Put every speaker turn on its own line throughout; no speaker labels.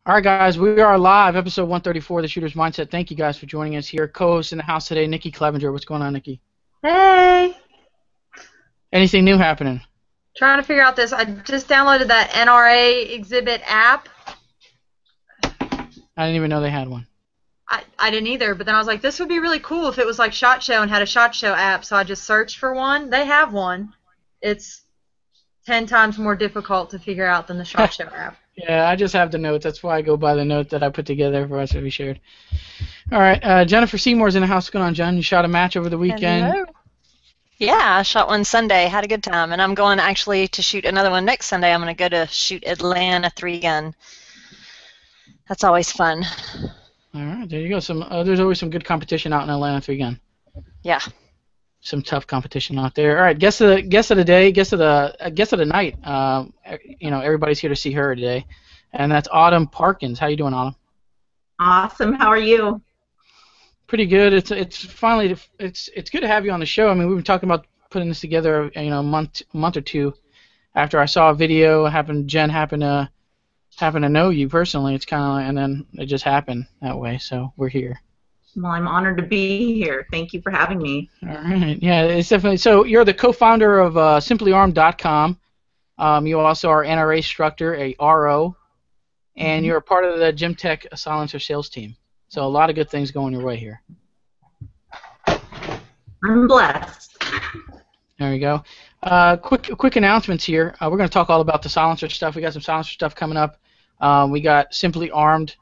All right, guys, we are live, episode 134 of The Shooter's Mindset. Thank you guys for joining us here. Co-host in the house today, Nikki Clevenger. What's going on, Nikki?
Hey!
Anything new happening?
Trying to figure out this. I just downloaded that NRA exhibit app.
I didn't even know they had one.
I didn't either, but then I was like, this would be really cool if it was like SHOT Show and had a SHOT Show app, so I just searched for one. They have one. It's 10 times more difficult to figure out than the SHOT Show app.
Yeah, I just have the notes. That's why I go by the note that I put together for us to be shared. All right, Jennifer Seymour's in the house. What's going on, Jen? You shot a match over the weekend.
Hello. Yeah, I shot one Sunday, had a good time, and I'm going actually to shoot another one next Sunday. I'm going to go to shoot Atlanta 3-gun. That's always fun.
All right, there you go. There's always some good competition out in Atlanta 3-gun.
Yeah.
Some tough competition out there. All right, guest of the day, guest of the night. Everybody's here to see her today, and that's Autumn Parkins. How you doing, Autumn?
Awesome. How are you?
Pretty good. It's finally it's good to have you on the show. I mean, we've been talking about putting this together, a month or two after I saw a video. Jen happened to know you personally. It's kind of, and then it just happened that way. So we're here.
Well, I'm honored to be here. Thank you for having me.
All right. Yeah, it's definitely. So you're the co-founder of simplyarmed.com. You also are an NRA instructor, a RO, and you're a part of the Gym Tech silencer sales team. So a lot of good things going your way here.
I'm blessed.
There we go. Quick announcements here. We're going to talk all about the silencer stuff. We got some silencer stuff coming up. We got Simply Armed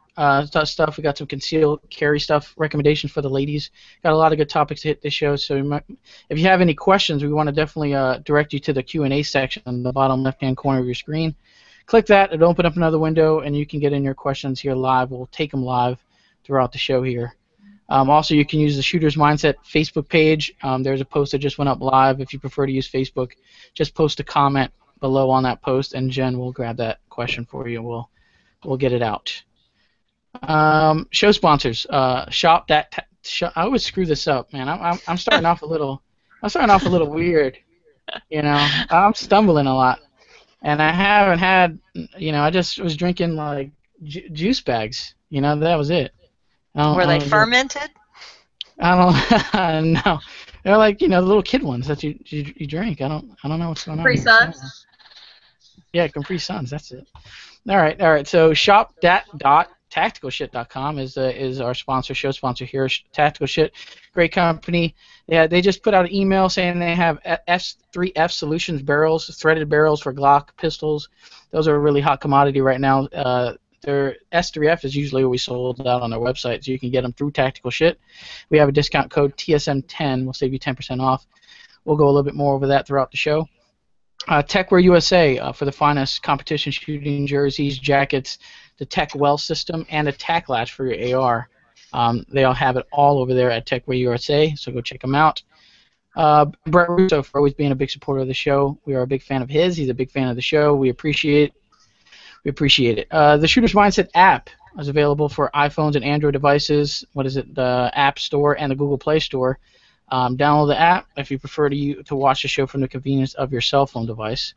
stuff. We got some concealed carry stuff, recommendations for the ladies. Got a lot of good topics to hit this show. So if you have any questions, we want to definitely direct you to the Q&A section on the bottom left-hand corner of your screen. Click that. It'll open up another window, and you can get in your questions here live. We'll take them live throughout the show here. Also, you can use the Shooter's Mindset Facebook page. There's a post that just went up live. If you prefer to use Facebook, just post a comment below on that post, and Jen will grab that question for you, and we'll get it out. Show sponsors. Shop that. I always screw this up, man. I'm starting off a little. I'm starting off a little weird. I'm stumbling a lot, and I haven't had. I just was drinking like juice bags. That was it.
Were they fermented?
I don't know. They're like the little kid ones that you drink. I don't know what's going on.
Capri Suns.
Yeah, Capri Suns. That's it. All right. So shop.tacticalshit.com is our show sponsor here. Tactical Shit, great company. Yeah, they just put out an email saying they have S3F Solutions barrels, threaded barrels for Glock pistols. Those are a really hot commodity right now. Their S3F is usually always sold out on their website, so you can get them through Tactical Shit. We have a discount code TSM10. We'll save you 10% off. We'll go a little bit more over that throughout the show. Techwear USA for the finest competition shooting jerseys, jackets, the Tech Well system, and a tack latch for your AR. They all have it all over there at Techwear USA, so go check them out. Brett Russo for always being a big supporter of the show. We are a big fan of his. He's a big fan of the show. We appreciate it. The Shooter's Mindset app is available for iPhones and Android devices. The App Store and the Google Play Store. Download the app if you prefer to watch the show from the convenience of your cell phone device.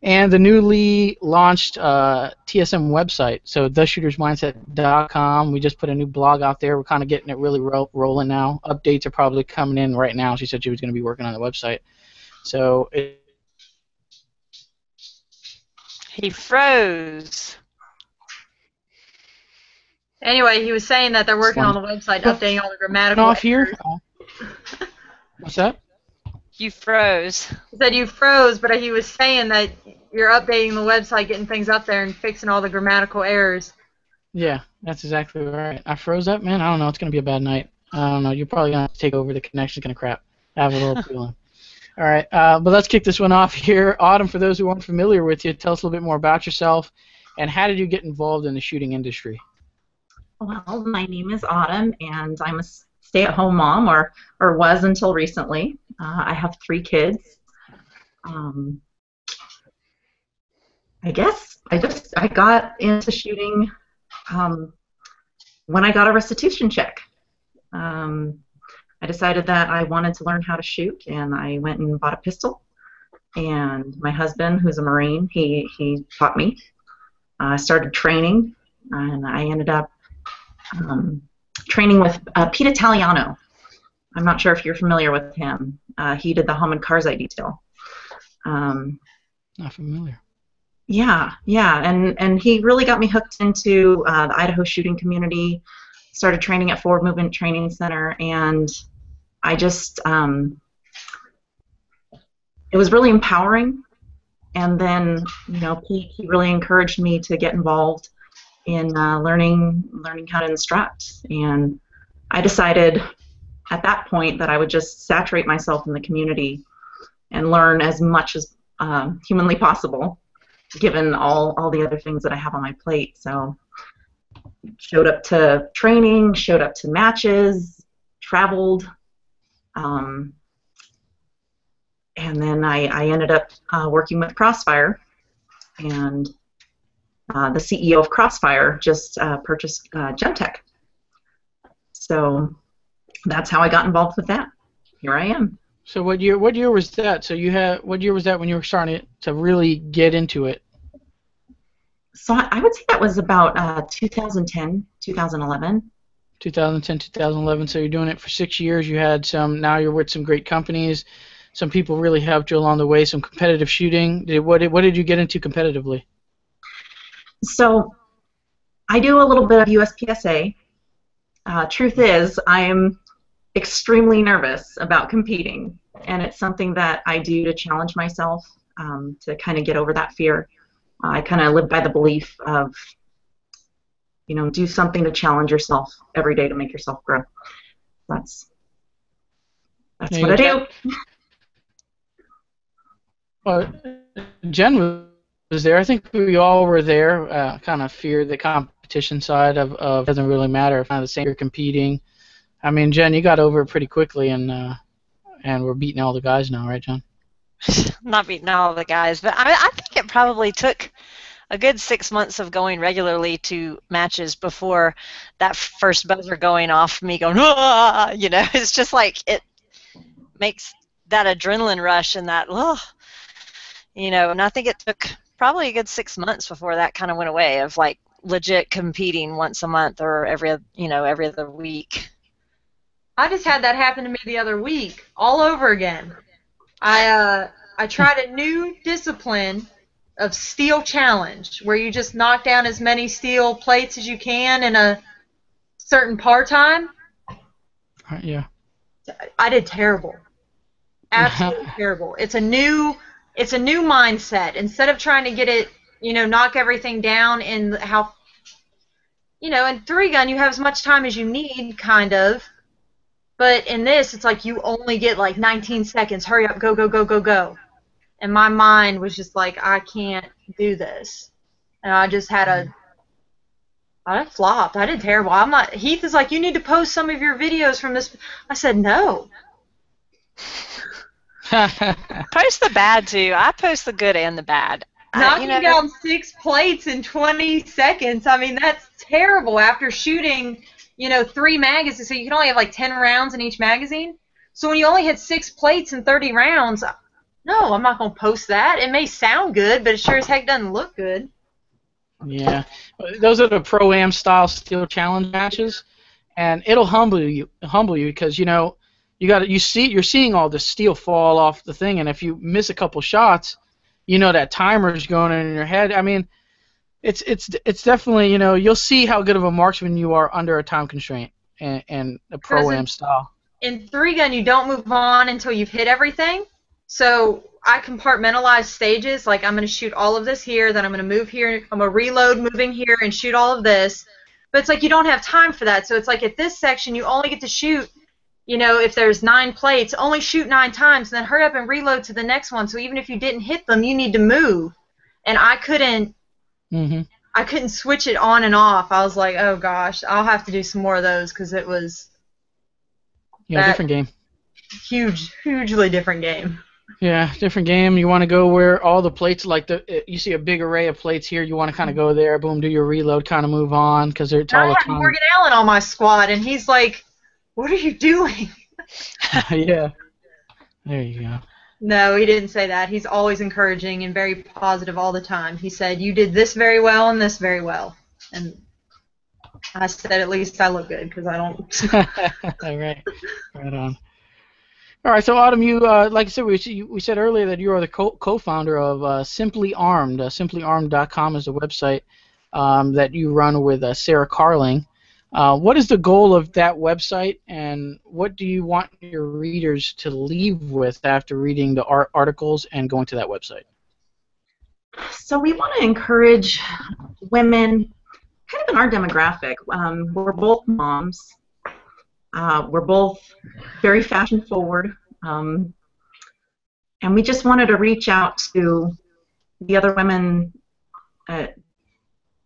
And the newly launched TSM website, so theshootersmindset.com. We just put a new blog out there. We're kind of getting it really rolling now. Updates are probably coming in right now. She said she was going to be working on the website. So
He froze.
Anyway, he was saying that they're working on the website, updating all the grammatical
off here. What's that?
You froze.
He said you froze, but he was saying that you're updating the website, getting things up there, and fixing all the grammatical errors.
Yeah, that's exactly right. I froze up, man. I don't know. It's going to be a bad night. I don't know. You're probably going to take over. The connection's going to crap. I have a little feeling. All right, but let's kick this one off here. Autumn, for those who aren't familiar with you, tell us a little bit more about yourself, and how did you get involved in the shooting industry?
Well, my name is Autumn, and I'm a stay-at-home mom, or was until recently. I have 3 kids. I guess I got into shooting when I got a restitution check. I decided that I wanted to learn how to shoot, and I went and bought a pistol. And my husband, who's a Marine, he taught me. I started training. and I ended up training with Pete Italiano. I'm not sure if you're familiar with him. He did the home and cars I detail.
Not familiar.
Yeah, and he really got me hooked into the Idaho shooting community. Started training at Forward Movement Training Center, and I just it was really empowering. And then, Pete, he really encouraged me to get involved in learning how to instruct. And I decided at that point that I would just saturate myself in the community and learn as much as humanly possible, given all the other things that I have on my plate. So showed up to training, showed up to matches, traveled, and then I ended up working with Crossfire, and the CEO of Crossfire just purchased Gemtech. So that's how I got involved with that. Here I am.
So what year was that? What year was that when you were starting to really get into it?
So I would say that was about 2010, 2011.
2010, 2011. So you're doing it for 6 years. You had now you're with some great companies. Some people really helped you along the way. Some competitive shooting. What did you get into competitively?
So I do a little bit of USPSA. Truth is, I am extremely nervous about competing, and it's something that I do to challenge myself, to kind of get over that fear. I kind of live by the belief of, do something to challenge yourself every day to make yourself grow. That's what I do.
Well, Jen was there. I think we all were there. Kind of fear the competition side of doesn't really matter if kind of the same you're competing. I mean, Jen, you got over it pretty quickly, and we're beating all the guys now, right, Jen?
Not beating all the guys, but I think it probably took a good 6 months of going regularly to matches before that first buzzer going off, me going, ah, it's just like it makes that adrenaline rush and that, and I think it took probably a good 6 months before that kind of went away of like legit competing once a month or every other week.
I just had that happen to me the other week, all over again. I tried a new discipline of steel challenge, where you just knock down as many steel plates as you can in a certain par time.
Yeah.
I did terrible. Absolutely terrible. It's a new mindset. Instead of trying to get it, knock everything down in how, in three gun you have as much time as you need, kind of. But in this, it's like you only get like 19 seconds. Hurry up, go, go, go, go, go. And my mind was just like, I can't do this. And I just had I flopped. I did terrible. Heath is like, you need to post some of your videos from this. I said, no.
Post the bad, too. I post the good and the bad.
Knocking down 6 plates in 20 seconds, I mean, that's terrible after shooting, 3 magazines. So you can only have like 10 rounds in each magazine. So when you only hit 6 plates in 30 rounds, no, I'm not going to post that. It may sound good, but it sure as heck doesn't look good.
Yeah. Those are the Pro-Am style steel challenge matches, and it'll humble you because, you're seeing all the steel fall off the thing, and if you miss a couple shots, that timer's going in your head. I mean, it's definitely, you'll see how good of a marksman you are under a time constraint and a Pro-Am style. In
3-gun, you don't move on until you've hit everything. So I compartmentalize stages. Like, I'm going to shoot all of this here, then I'm going to move here, I'm going to reload moving here and shoot all of this. But it's like you don't have time for that. So it's like at this section, you only get to shoot, if there's 9 plates, only shoot 9 times, and then hurry up and reload to the next one. So even if you didn't hit them, you need to move. And I couldn't switch it on and off. I was like, oh gosh, I'll have to do some more of those because it was
different game.
Hugely different game.
Yeah, different game. You want to go where all the plates, like you see a big array of plates here. You want to kind of go there, boom, do your reload, kind of move on because they're all the time.
I had Morgan Allen on my squad, and he's like, "What are you doing?"
Yeah, there you go.
No, he didn't say that. He's always encouraging and very positive all the time. He said, "You did this very well and this very well," and I said at least I look good because I don't.
Right. Right on. All right, so Autumn, you like I said, we said earlier that you are the co-founder of Simply Armed. SimplyArmed.com is the website that you run with Sarah Carling. What is the goal of that website, and what do you want your readers to leave with after reading the articles and going to that website?
So we want to encourage women, kind of in our demographic. We're both moms. We're both very fashion forward. And we just wanted to reach out to the other women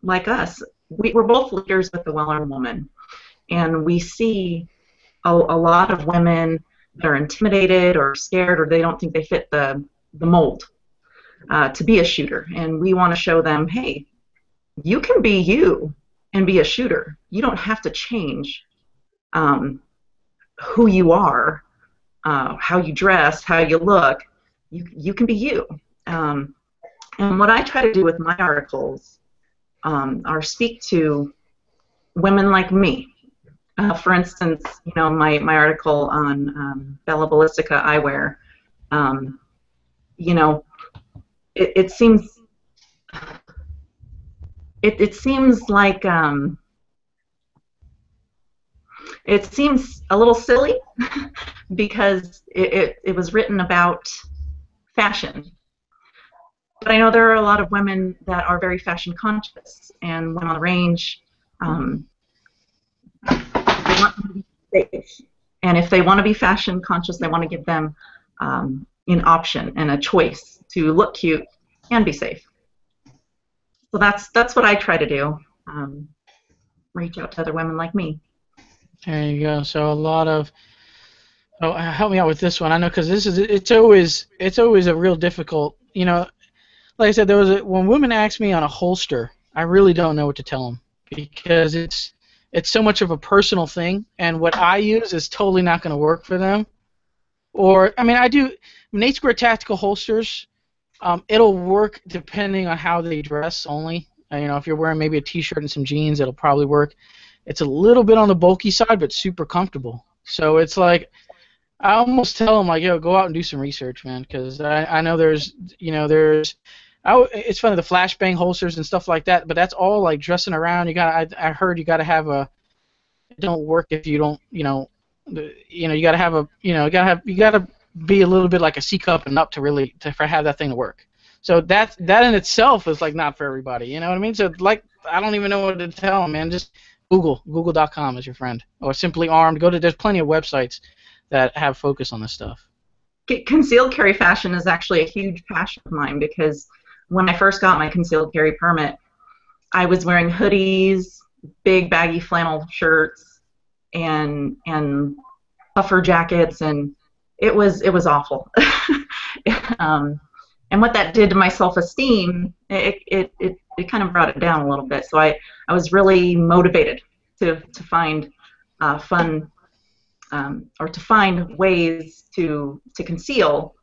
like us. We're both leaders with the Well-Armed Woman, and we see a lot of women that are intimidated or scared, or they don't think they fit the mold to be a shooter. And we want to show them, hey, you can be you and be a shooter. You don't have to change who you are, how you dress, how you look. You can be you. And what I try to do with my articles are speak to women like me. For instance, my article on Bella Ballistica eyewear. It seems it seems like it seems a little silly because it was written about fashion. But I know there are a lot of women that are very fashion conscious, and when on the range, they want to be safe. And if they want to be fashion conscious, they want to give them an option and a choice to look cute and be safe. So that's what I try to do. Reach out to other women like me.
There you go. So a lot of help me out with this one. I know because it's always a real difficult. Like I said, when women ask me on a holster, I really don't know what to tell them because it's so much of a personal thing, and what I use is totally not going to work for them. Or I do 8 square tactical holsters. It'll work depending on how they dress only. If you're wearing maybe a t-shirt and some jeans, it'll probably work. It's a little bit on the bulky side, but super comfortable. So it's like I almost tell them, like, yo, go out and do some research, man, because I know it's funny, the flashbang holsters and stuff like that, but that's all like dressing around. I heard you gotta have it don't work if you don't, you gotta be a little bit like a C cup and up to have that thing to work. So that in itself is like not for everybody. You know what I mean? So like I don't even know what to tell them, man. Just Google.com is your friend, or Simply Armed. There's plenty of websites that have focus on this stuff.
Concealed carry fashion is actually a huge passion of mine because when I first got my concealed carry permit, I was wearing hoodies, big baggy flannel shirts, and puffer jackets, and it was awful. And what that did to my self-esteem, it kind of brought it down a little bit. So I was really motivated to find fun or to find ways to conceal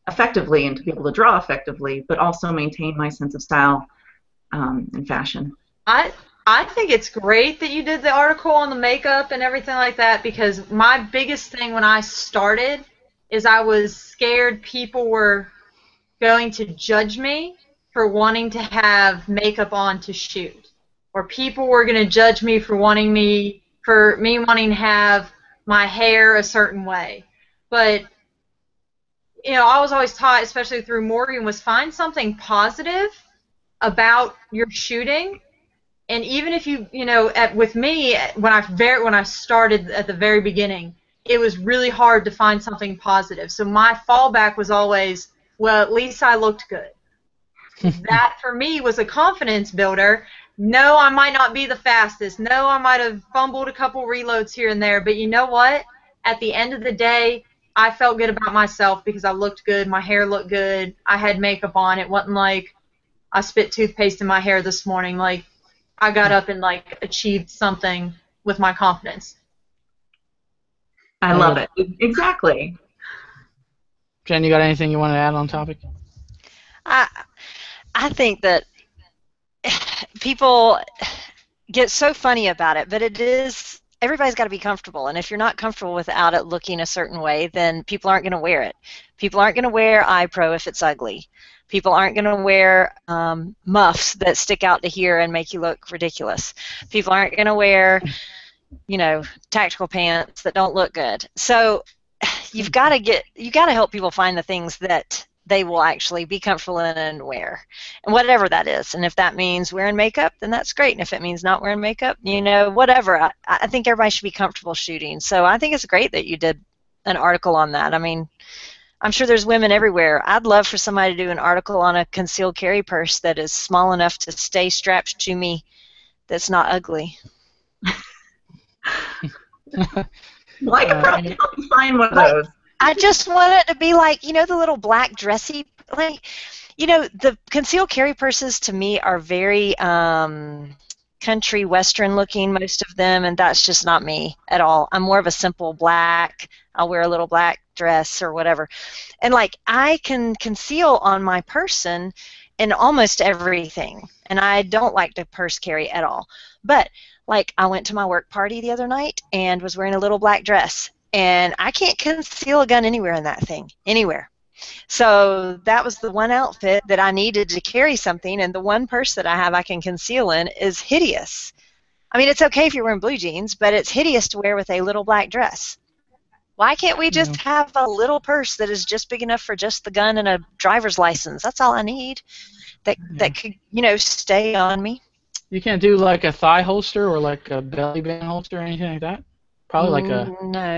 effectively and to be able to draw effectively, but also maintain my sense of style and fashion.
I think it's great that you did the article on the makeup and everything like that, because my biggest thing when I started is I was scared people were going to judge me for wanting to have makeup on to shoot, or people were going to judge me for me wanting to have my hair a certain way. But I was always taught, especially through Morgan, was find something positive about your shooting. And even if with me, when I started at the very beginning, it was really hard to find something positive. So my fallback was always, well, at least I looked good. That for me was a confidence builder. No, I might not be the fastest. No, I might have fumbled a couple reloads here and there. But you know what? At the end of the day, I felt good about myself because I looked good. My hair looked good. I had makeup on. It wasn't like I spit toothpaste in my hair this morning. Like, I got up and achieved something with my confidence.
I love it. Exactly.
Jen, you got anything you want to add on topic?
I think that people get so funny about it, but it is, everybody's got to be comfortable. And if you're not comfortable without it looking a certain way, then people aren't going to wear it. People aren't going to wear eye pro if it's ugly. People aren't going to wear muffs that stick out to here and make you look ridiculous. People aren't going to wear, you know, tactical pants that don't look good. So you've got to help people find the things that they will actually be comfortable in and wear, and whatever that is. And if that means wearing makeup, then that's great. And if it means not wearing makeup, you know, whatever. I think everybody should be comfortable shooting. So I think it's great that you did an article on that. I mean, I'm sure there's women everywhere. I'd love for somebody to do an article on a concealed carry purse that is small enough to stay strapped to me, that's not ugly.
Well, I could probably help you find one of those.
I just want it to be like, you know, the little black dressy, like, you know, the concealed carry purses to me are very country western looking, most of them, and that's just not me at all. I'm more of a simple black. I'll wear a little black dress or whatever. And like, I can conceal on my person in almost everything, and I don't like to purse carry at all. But like, I went to my work party the other night and was wearing a little black dress, and I can't conceal a gun anywhere in that thing, anywhere. So that was the one outfit that I needed to carry something, and the one purse that I have I can conceal in is hideous. I mean, it's okay if you're wearing blue jeans, but it's hideous to wear with a little black dress. Why can't we just have a little purse that is just big enough for just the gun and a driver's license? That's all I need. That could, you know, stay on me.
You can't do like a thigh holster or like a belly band holster or anything like that? Probably like a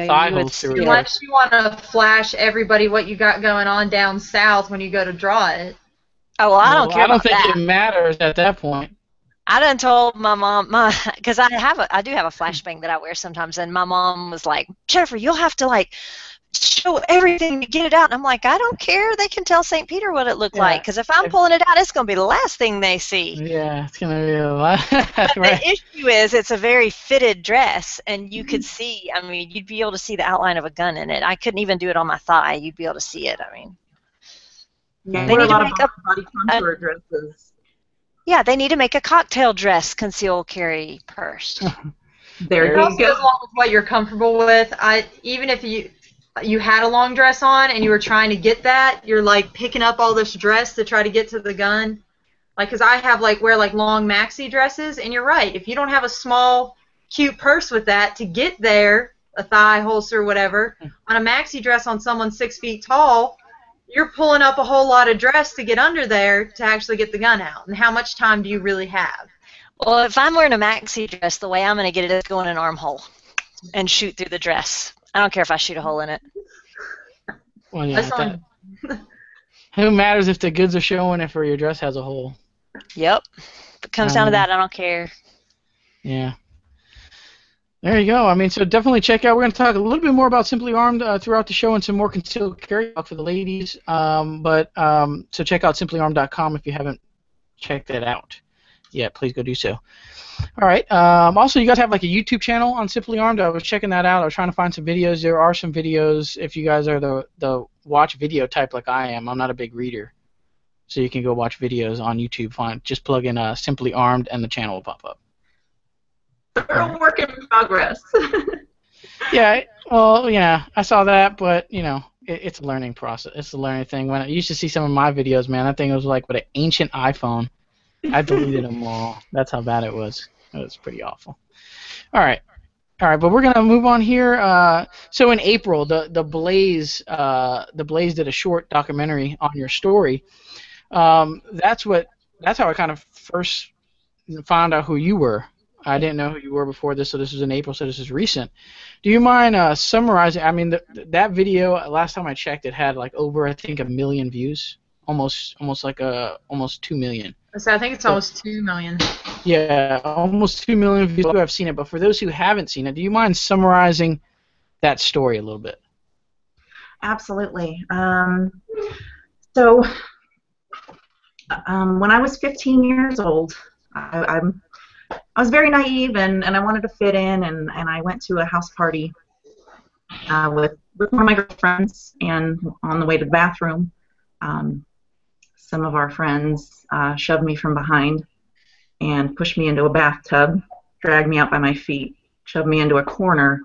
thigh holster.
Unless you want to flash everybody what you got going on down south when you go to draw it.
Oh, well, I don't care about that.
I don't think it matters at that point.
I done told my mom, because I do have a flashbang that I wear sometimes, and my mom was like, Jennifer, you'll have to like show everything to get it out. And I'm like, I don't care. They can tell St. Peter what it looked like, because if I'm pulling it out, it's going to be the last thing they see.
Yeah, it's going to be a lot.
But
right.
The issue is it's a very fitted dress, and you could see, I mean, you'd be able to see the outline of a gun in it. I couldn't even do it on my thigh. You'd be able to see it. I mean,
yeah, they need to make body contour dresses.
Yeah, they need to make a cocktail dress concealed carry purse.
There you go. As long as what you're comfortable with. Even if you had a long dress on and you were trying to get that, you're like picking up all this dress to try to get to the gun. Like, because I have wear long maxi dresses, and you're right. If you don't have a small, cute purse with that to get there, a thigh holster, whatever, on a maxi dress on someone 6 feet tall, you're pulling up a whole lot of dress to get under there to actually get the gun out. And how much time do you really have?
Well, if I'm wearing a maxi dress, the way I'm going to get it is go in an armhole and shoot through the dress. I don't care if I shoot a hole in it.
Well, yeah, who matters if the goods are showing if your dress has a hole?
Yep. If it comes down to that, I don't care.
Yeah. There you go. I mean, so definitely check out. We're going to talk a little bit more about Simply Armed throughout the show and some more concealed carry talk for the ladies. So check out simplyarmed.com if you haven't checked that out yet. Please go do so. All right. Also, you guys have like a YouTube channel on Simply Armed. I was checking that out. I was trying to find some videos. There are some videos if you guys are the watch video type like I am. I'm not a big reader. So you can go watch videos on YouTube. Just plug in Simply Armed and the channel will pop up.
They're a work in progress.
Yeah, well, yeah, I saw that, but, you know, it's a learning process. It's a learning thing. When I used to see some of my videos, man, that thing was like with an ancient iPhone. I deleted them all. That's how bad it was. It was pretty awful. All right, but we're going to move on here. So in April, the Blaze did a short documentary on your story. That's how I kind of first found out who you were. I didn't know who you were before this, so this was in April, so this is recent. Do you mind summarizing? I mean, that video, last time I checked, it had like over, I think, 1 million views, almost 2 million.
So I think it's almost 2 million.
Yeah, almost 2 million views who have seen it. But for those who haven't seen it, do you mind summarizing that story a little bit?
Absolutely. So when I was 15 years old, I was very naive and I wanted to fit in, and I went to a house party with one of my girlfriends, and on the way to the bathroom, some of our friends shoved me from behind and pushed me into a bathtub dragged me out by my feet, shoved me into a corner,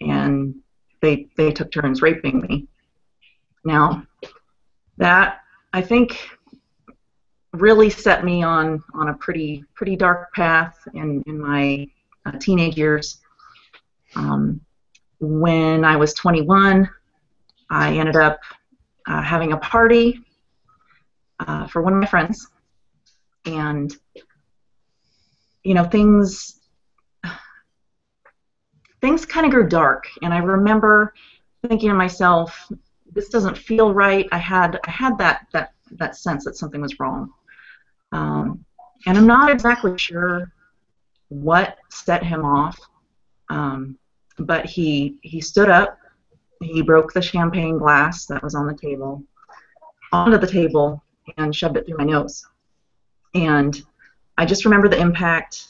and they took turns raping me. Now, that, I think, really set me on a pretty dark path in my teenage years. When I was 21, I ended up having a party for one of my friends, and things kind of grew dark, and I remember thinking to myself, this doesn't feel right. I had that sense that something was wrong, and I'm not exactly sure what set him off, but he stood up, he broke the champagne glass that was on the table onto the table and shoved it through my nose, and I just remember the impact,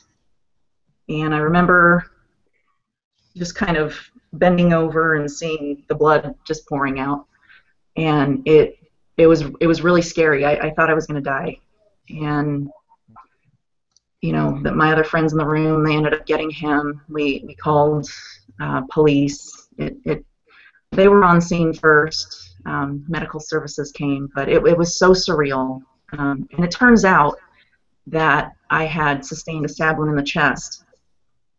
and I remember just kind of bending over and seeing the blood just pouring out, and it was really scary. I thought I was going to die, and that my other friends in the room, they ended up getting him. We called police. They were on scene first. Medical services came, but it was so surreal, and it turns out that I had sustained a stab wound in the chest,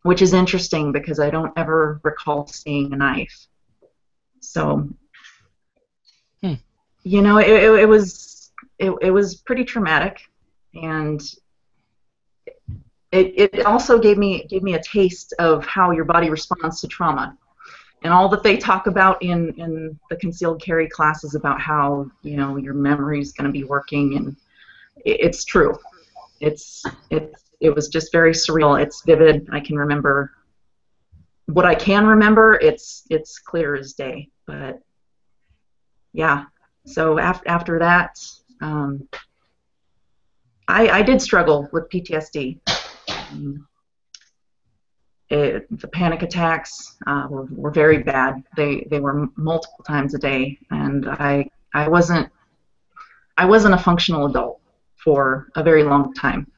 which is interesting because I don't ever recall seeing a knife. So, it was pretty traumatic, and it also gave me a taste of how your body responds to trauma, and all that they talk about in the concealed carry classes about how your memory is going to be working, and it's true. It was just very surreal. It's vivid. I can remember what I can remember. It's clear as day. But yeah. So after that, I did struggle with PTSD. The panic attacks were very bad. They were multiple times a day, and I wasn't a functional adult for a very long time.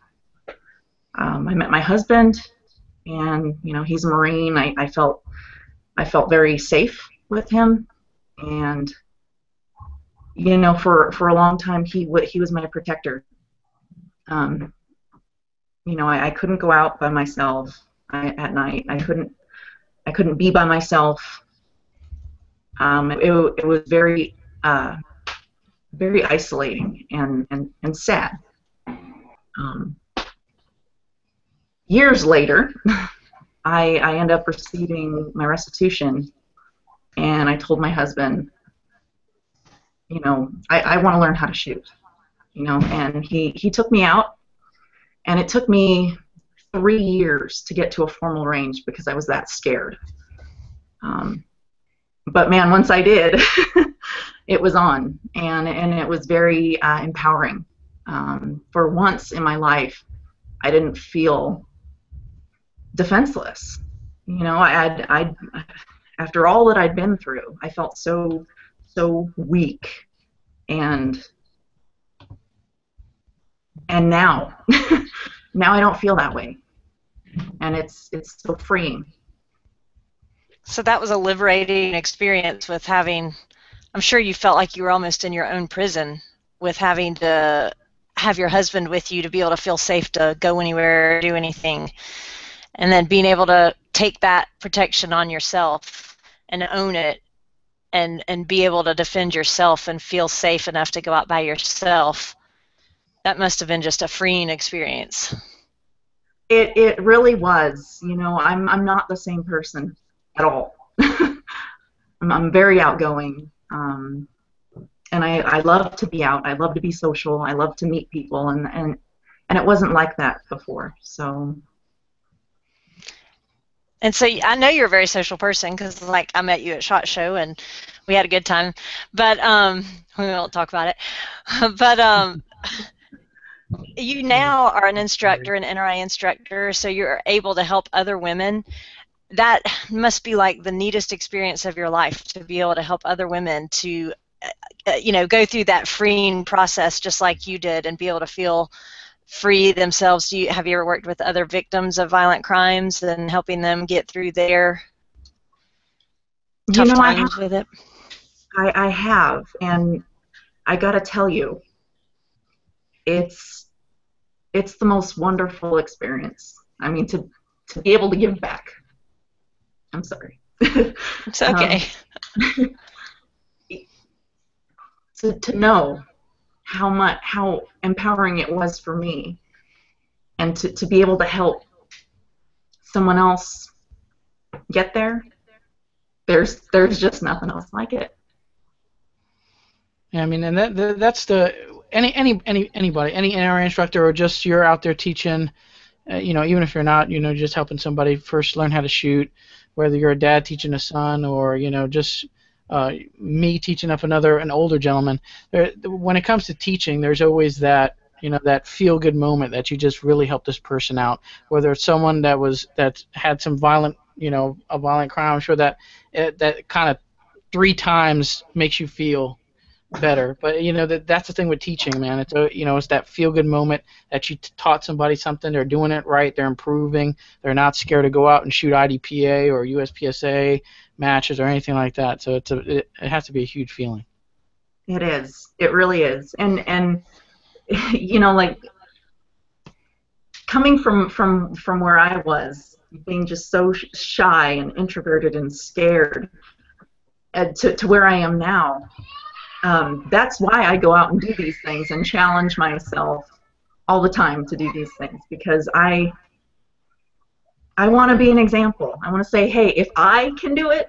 I met my husband, and he's a Marine. I felt very safe with him, and for a long time he was my protector. I couldn't go out by myself at night. I couldn't be by myself. It was very very isolating and sad. Years later, I end up receiving my restitution, and I told my husband, I want to learn how to shoot, and he took me out, and it took me 3 years to get to a formal range because I was that scared. But man, once I did, it was on, and it was very empowering. For once in my life, I didn't feel defenseless. I after all that I'd been through, I felt so weak, and now now I don't feel that way, and it's so freeing.
So that was a liberating experience with having, I'm sure you felt like you were almost in your own prison with having to have your husband with you to be able to feel safe to go anywhere, do anything, and then being able to take that protection on yourself and own it, and be able to defend yourself and feel safe enough to go out by yourself. That must have been just a freeing experience.
It really was. I'm not the same person at all. I'm very outgoing, and I love to be out. I love to be social. I love to meet people, and it wasn't like that before. So.
And so I know you're a very social person because, like, I met you at SHOT Show and we had a good time. But we won't talk about it. But you now are an instructor, an NRI instructor, so you're able to help other women. That must be like the neatest experience of your life, to be able to help other women to, go through that freeing process just like you did, and be able to feel free themselves. Have you ever worked with other victims of violent crimes and helping them get through their tough times with it?
I have, and I gotta tell you, it's the most wonderful experience. I mean, to be able to give back. I'm sorry.
It's okay.
To know how empowering it was for me, and to be able to help someone else get there. There's just nothing else like it.
Yeah, I mean, and that's the anybody, any NRA instructor, or just you're out there teaching, even if you're not, just helping somebody first learn how to shoot, whether you're a dad teaching a son, or just me teaching up an older gentleman. When it comes to teaching, there's always that that feel-good moment that you just really helped this person out, whether it's someone that had some violent, a violent crime. I'm sure that kind of 3 times makes you feel better. But that's the thing with teaching, man. It's it's that feel-good moment that you taught somebody something. They're doing it right. They're improving. They're not scared to go out and shoot IDPA or USPSA matches or anything like that. So it has to be a huge feeling.
It is. It really is. And like coming from where I was, being just so shy and introverted and scared, to where I am now. That's why I go out and do these things and challenge myself all the time to do these things, because I want to be an example. I want to say, hey, if I can do it,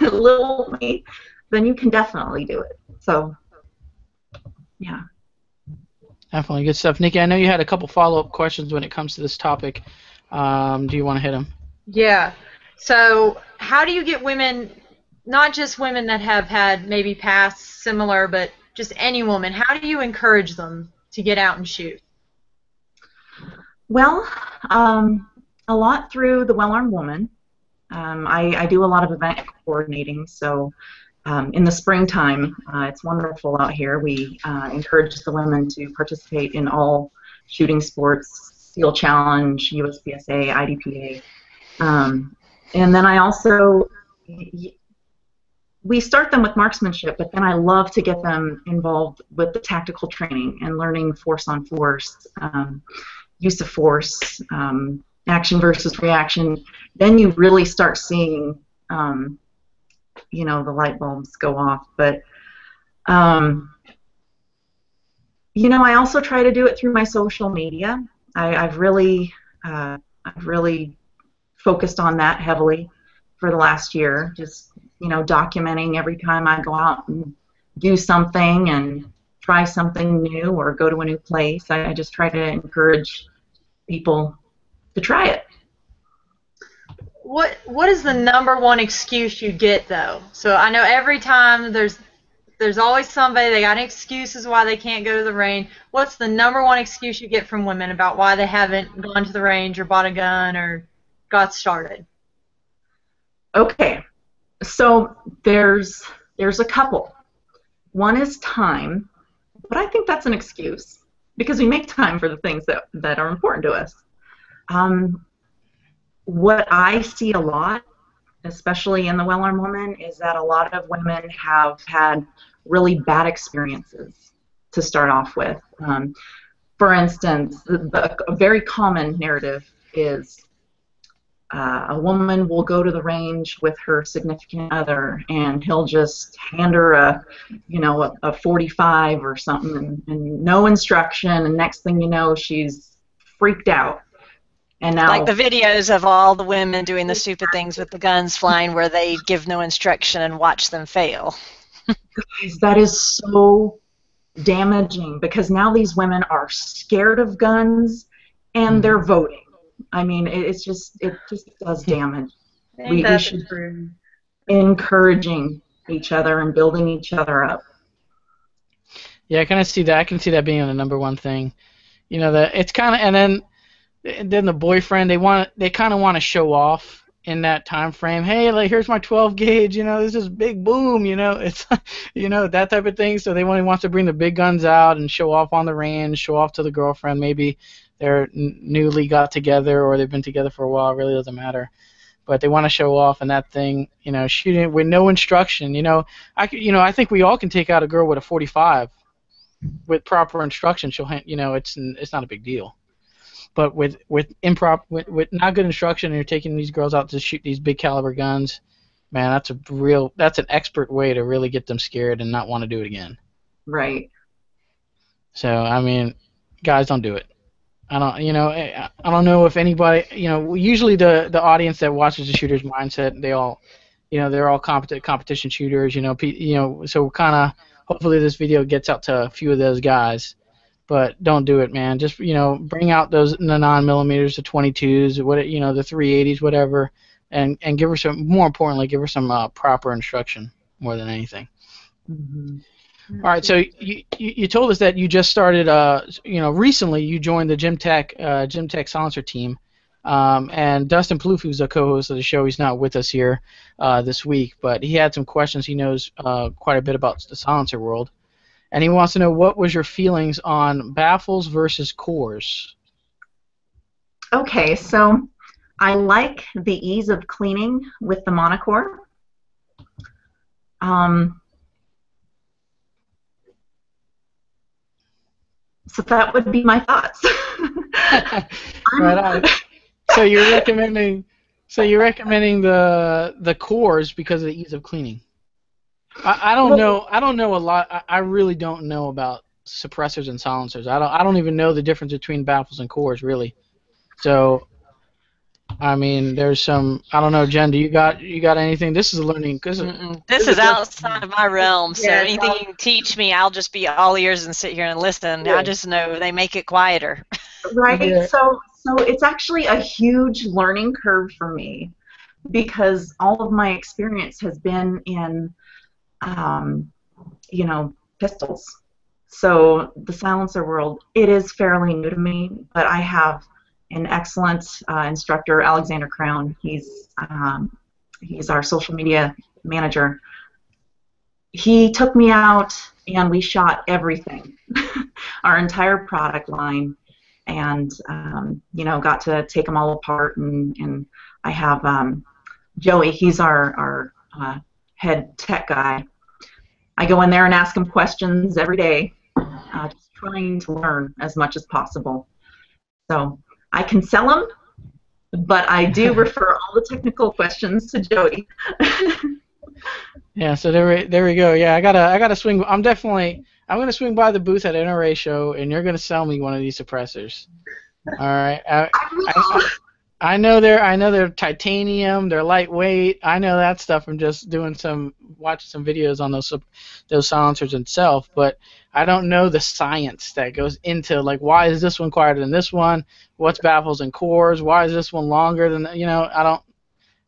little me, then you can definitely do it. So, yeah.
Definitely good stuff. Nikki, I know you had a couple follow-up questions when it comes to this topic. Do you want to hit them?
Yeah. So how do you get women, not just women that have had maybe past similar, but just any woman, how do you encourage them to get out and shoot?
Well, a lot through the Well-Armed Woman. I do a lot of event coordinating, so in the springtime, it's wonderful out here. We encourage the women to participate in all shooting sports, SEAL Challenge, USPSA, IDPA. And then I also, we start them with marksmanship, but then I love to get them involved with the tactical training and learning force on force, use of force, action versus reaction. Then you really start seeing the light bulbs go off. But I also try to do it through my social media. I've really focused on that heavily for the last year, just documenting every time I go out and do something and try something new or go to a new place. I just try to encourage people to try it.
What is the number one excuse you get, though? So I know every time there's always somebody, they got excuses why they can't go to the range. What's the number one excuse you get from women about why they haven't gone to the range or bought a gun or got started?
Okay, so there's a couple. One is time, but I think that's an excuse because we make time for the things that are important to us. What I see a lot, especially in the Well-Armed Woman, is that a lot of women have had really bad experiences to start off with. For instance, a very common narrative is a woman will go to the range with her significant other, and he'll just hand her a 45 or something, and no instruction, and next thing you know, she's freaked out. And now,
like the videos of all the women doing the stupid things with the guns flying where they give no instruction and watch them fail.
Guys, that is so damaging because now these women are scared of guns and they're voting. I mean, it just does damage. We should be encouraging each other and building each other up.
Yeah, I kind of see that. I can see that being the number one thing. That it's kind of, and then the boyfriend, they kind of want to show off in that time frame. Hey, like here's my 12 gauge. This is big boom. It's that type of thing. So they only want to bring the big guns out and show off on the range, show off to the girlfriend. Maybe they're newly got together or they've been together for a while. It really doesn't matter. But they want to show off, and that thing, shooting with no instruction. I think we all can take out a girl with a 45 with proper instruction. She'll, it's not a big deal. But with not good instruction, and you're taking these girls out to shoot these big caliber guns, man, that's an expert way to really get them scared and not want to do it again.
Right.
So I mean, guys, don't do it. I don't know if anybody, usually the audience that watches the Shooter's Mindset, they're all competition shooters, so kind of hopefully this video gets out to a few of those guys, but don't do it, man. Just, bring out the 9mm, the 22s, the 380s, whatever, and give her more importantly, give her some proper instruction more than anything.
Mm-hmm.
All right, so you told us that you just started, recently you joined the Gym Tech Silencer team, and Dustin Plouffe, who's a co-host of the show, he's not with us here this week, but he had some questions. He knows quite a bit about the silencer world, and he wants to know what was your feelings on baffles versus cores.
Okay, so I like the ease of cleaning with the monocore. So that would be my thoughts.
Right on. So you're recommending the cores because of the ease of cleaning. I don't know a lot. I really don't know about suppressors and silencers. I don't even know the difference between baffles and cores really. So I mean, there's some. I don't know, Jen. Do you got anything? This is a learning.
This is outside of my realm. So anything you can teach me, I'll just be all ears and sit here and listen. Yeah. I just know they make it quieter.
Right. Yeah. So it's actually a huge learning curve for me because all of my experience has been in, pistols. So the silencer world, it is fairly new to me, but I have an excellent instructor, Alexander Crown. He's our social media manager. He took me out and we shot everything, our entire product line, and got to take them all apart. And I have Joey. He's our head tech guy. I go in there and ask him questions every day, just trying to learn as much as possible. So I can sell them, but I do refer all the technical questions to Jody.
Yeah, so there we go. Yeah, I gotta swing. I'm gonna swing by the booth at NRA show, and you're gonna sell me one of these suppressors. All right. I know they're titanium. They're lightweight. I know that stuff from just watching some videos on those silencers itself. But I don't know the science that goes into why is this one quieter than this one? What's baffles and cores? Why is this one longer than I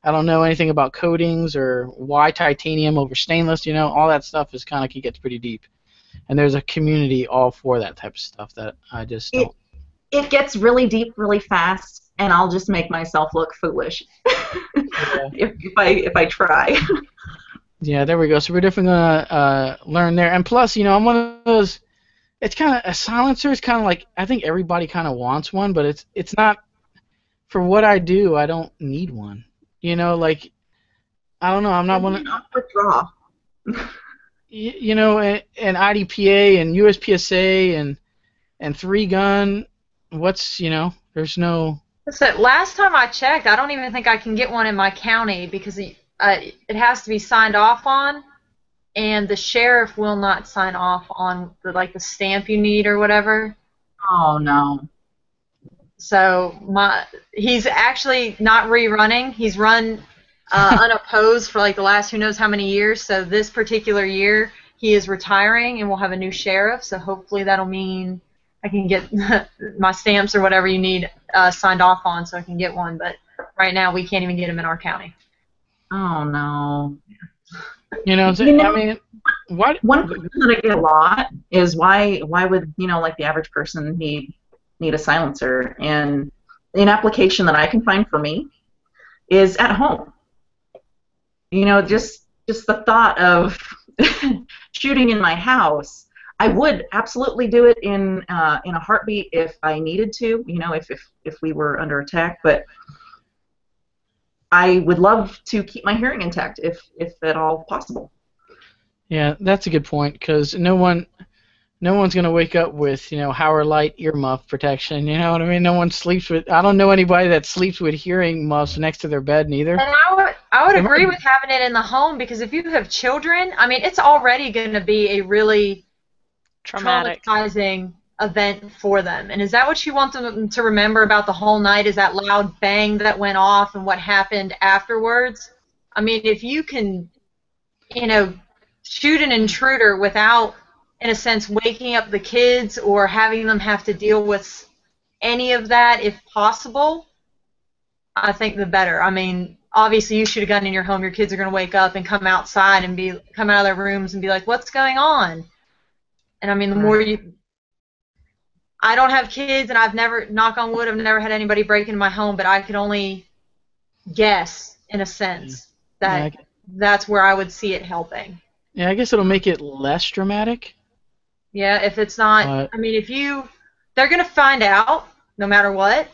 don't know anything about coatings or why titanium over stainless. All that stuff is gets pretty deep, and there's a community all for that type of stuff that I just don't.
It gets really deep really fast, and I'll just make myself look foolish if I try.
Yeah, there we go. So we're definitely gonna learn there, and plus, I'm one of those. It's kind of a silencer. It's kind of I think everybody kind of wants one, but it's not for what I do. I don't need one. I don't know. I'm not one.
Not withdraw.
And IDPA and USPSA and 3-gun. There's no.
So last time I checked, I don't even think I can get one in my county because it has to be signed off on, and the sheriff will not sign off on the stamp you need or whatever.
Oh no.
So he's actually not rerunning. He's run unopposed for the last who knows how many years. So this particular year he is retiring, and we'll have a new sheriff. So hopefully that'll mean I can get my stamps or whatever you need signed off on, so I can get one. But right now we can't even get them in our county.
Oh no.
I mean, what?
One question that I get a lot is why would the average person need a silencer? And an application that I can find for me is at home. You know, just the thought of shooting in my house. I would absolutely do it in a heartbeat if I needed to. You know, if we were under attack, but I would love to keep my hearing intact if at all possible.
Yeah, that's a good point, because no one's gonna wake up with, you know, Howard Light earmuff protection. You know what I mean? No one sleeps with. I don't know anybody that sleeps with hearing muffs next to their bed neither.
And I would agree with having it in the home, because if you have children, I mean, it's already going to be a really traumatizing event for them. And is that what you want them to remember about the whole night, is that loud bang that went off and what happened afterwards? I mean, if you can, you know, shoot an intruder without, in a sense, waking up the kids or having them have to deal with any of that, if possible, I think the better. I mean, obviously you shoot a gun in your home, your kids are going to wake up and come outside and come out of their rooms and be like, what's going on? And I mean, the more you... I don't have kids, and I've never, knock on wood, I've never had anybody break into my home, but I could only guess, in a sense, that that's where I would see it helping.
Yeah, I guess it'll make it less dramatic.
Yeah, if it's not... I mean, they're going to find out, no matter what,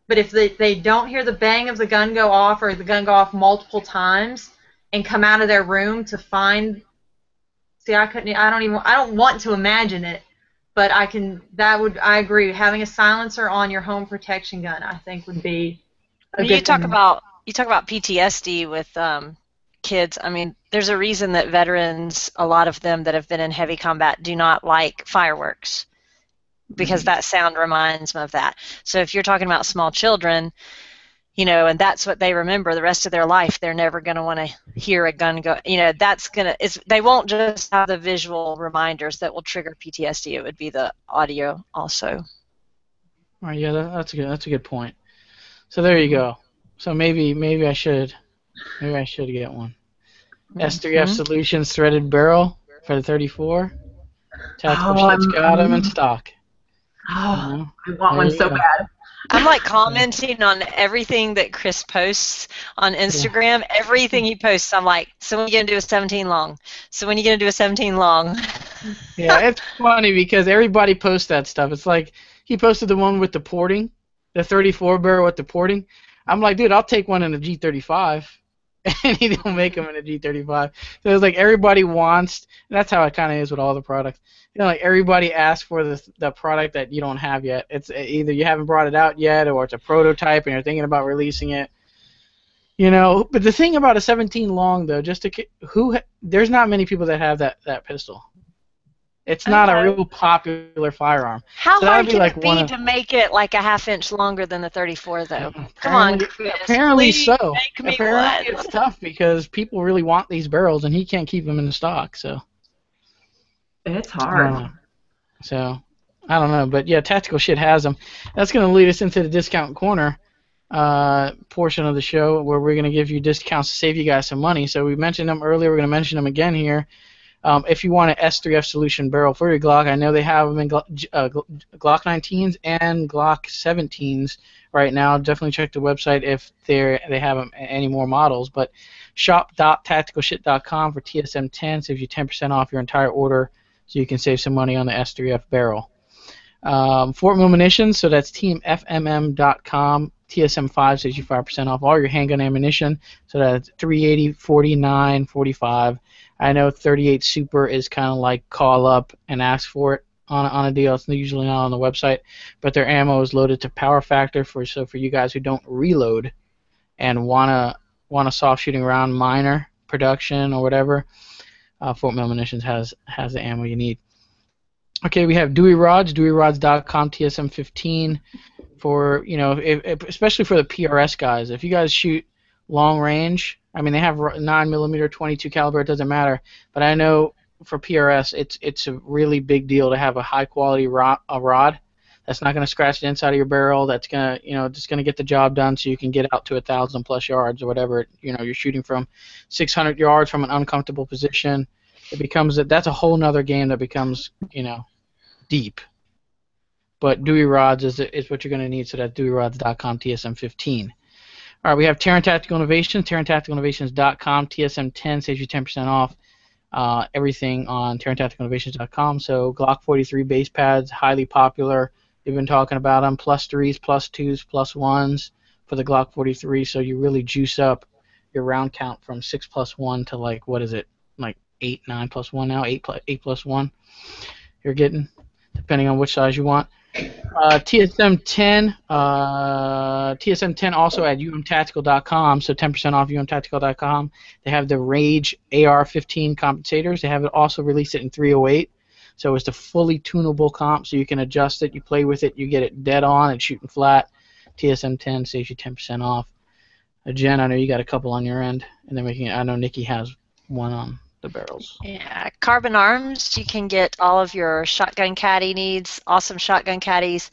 but if they don't hear the bang of the gun go off, or the gun go off multiple times, and come out of their room to find... See, I don't want to imagine it, but I agree. Having a silencer on your home protection gun, I think, would be a good thing.
You talk about PTSD with kids. I mean, there's a reason that veterans, a lot of them that have been in heavy combat, do not like fireworks, because that sound reminds them of that. So if you're talking about small children, you know, and that's what they remember the rest of their life, they're never going to want to hear a gun go. You know, they won't just have the visual reminders that will trigger PTSD. It would be the audio also.
All right, yeah, that's a good point. So there you go. So maybe I should get one. S3F Solutions threaded barrel for the 34. Tactical Shit's got them in stock.
Oh, I want one so bad.
I'm like commenting on everything that Chris posts on Instagram. Yeah. Everything he posts, I'm like, so when are you going to do a 17 long? So when are you going to do a 17 long?
Yeah, it's funny because everybody posts that stuff. It's like he posted the one with the porting, the 34 barrel with the porting. I'm like, dude, I'll take one in a G35. And he don't make them in a G35. So it's like everybody wants, and that's how it kind of is with all the products. You know, like everybody asks for the product that you don't have yet. It's either you haven't brought it out yet, or it's a prototype and you're thinking about releasing it. You know, but the thing about a 17 long though, there's not many people that have that pistol. It's not a real popular firearm.
How hard can it be to make it like a half-inch longer than the 34 though? Come on, Chris.
Apparently so. Apparently it's tough because people really want these barrels and he can't keep them in the stock. So
it's hard.
So I don't know, but yeah, Tactical Shit has them. That's going to lead us into the discount corner portion of the show, where we're going to give you discounts to save you guys some money. So we mentioned them earlier. We're going to mention them again here. If you want an S3F solution barrel for your Glock, I know they have them in Glock 19s and Glock 17s right now. Definitely check the website if they have them any more models. But shop.tacticalshit.com for TSM 10 saves you 10% off your entire order, so you can save some money on the S3F barrel. Fort Mill Munitions, so that's teamfmm.com. TSM 5 saves you 5% off all your handgun ammunition, so that's 380, 49, 45. I know 38 Super is kind of like call up and ask for it on a deal. It's usually not on the website, but their ammo is loaded to power factor for you guys who don't reload and want a soft shooting round, minor production or whatever. Fort Mill Munitions has the ammo you need. Okay, we have Dewey Rods, DeweyRods.com, TSM 15 for, you know, especially for the PRS guys. If you guys shoot long range, I mean, they have 9mm, 22 caliber, it doesn't matter. But I know for PRS, it's a really big deal to have a high quality rod that's not going to scratch the inside of your barrel. That's going to, you know, just going to get the job done, so you can get out to 1,000+ yards or whatever. You know, you're shooting from 600 yards from an uncomfortable position. That's a whole nother game that becomes, you know, deep. But Dewey Rods is what you're going to need. So that's DeweyRods.com, TSM 15. All right, we have Terran Tactical Innovations, terrantacticalinnovations.com. TSM10 saves you 10% off everything on terrantacticalinnovations.com. So Glock 43 base pads, highly popular. We've been talking about them, +3s, +2s, +1s for the Glock 43. So you really juice up your round count from 6 + 1 to like, what is it, like 8, 9 + 1 now, 8 + 1 you're getting, depending on which size you want. TSM10 also at umtactical.com, so 10% off umtactical.com. They have the Rage AR-15 compensators. They have it also released it in 308, so it's the fully tunable comp, so you can adjust it, you play with it, you get it dead on, it's shooting flat. TSM10 saves you 10% off. Jen, I know you got a couple on your end, and then I know Nikki has one on the barrels.
Yeah, Carbon Arms, you can get all of your shotgun caddy needs, awesome shotgun caddies,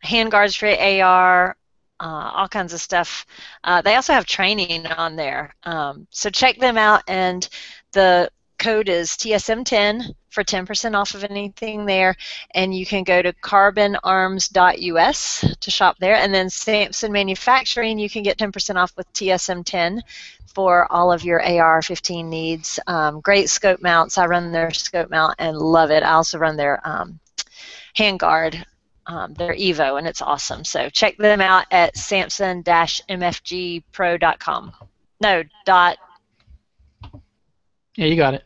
handguards for AR, all kinds of stuff. They also have training on there. So check them out, and the code is TSM10 for 10% off of anything there, and you can go to carbonarms.us to shop there, and then Samson Manufacturing, you can get 10% off with TSM10 for all of your AR-15 needs. Great scope mounts. I run their scope mount and love it. I also run their handguard, their Evo, and it's awesome. So check them out at samson-mfgpro.com. No, dot.
Yeah, you got it.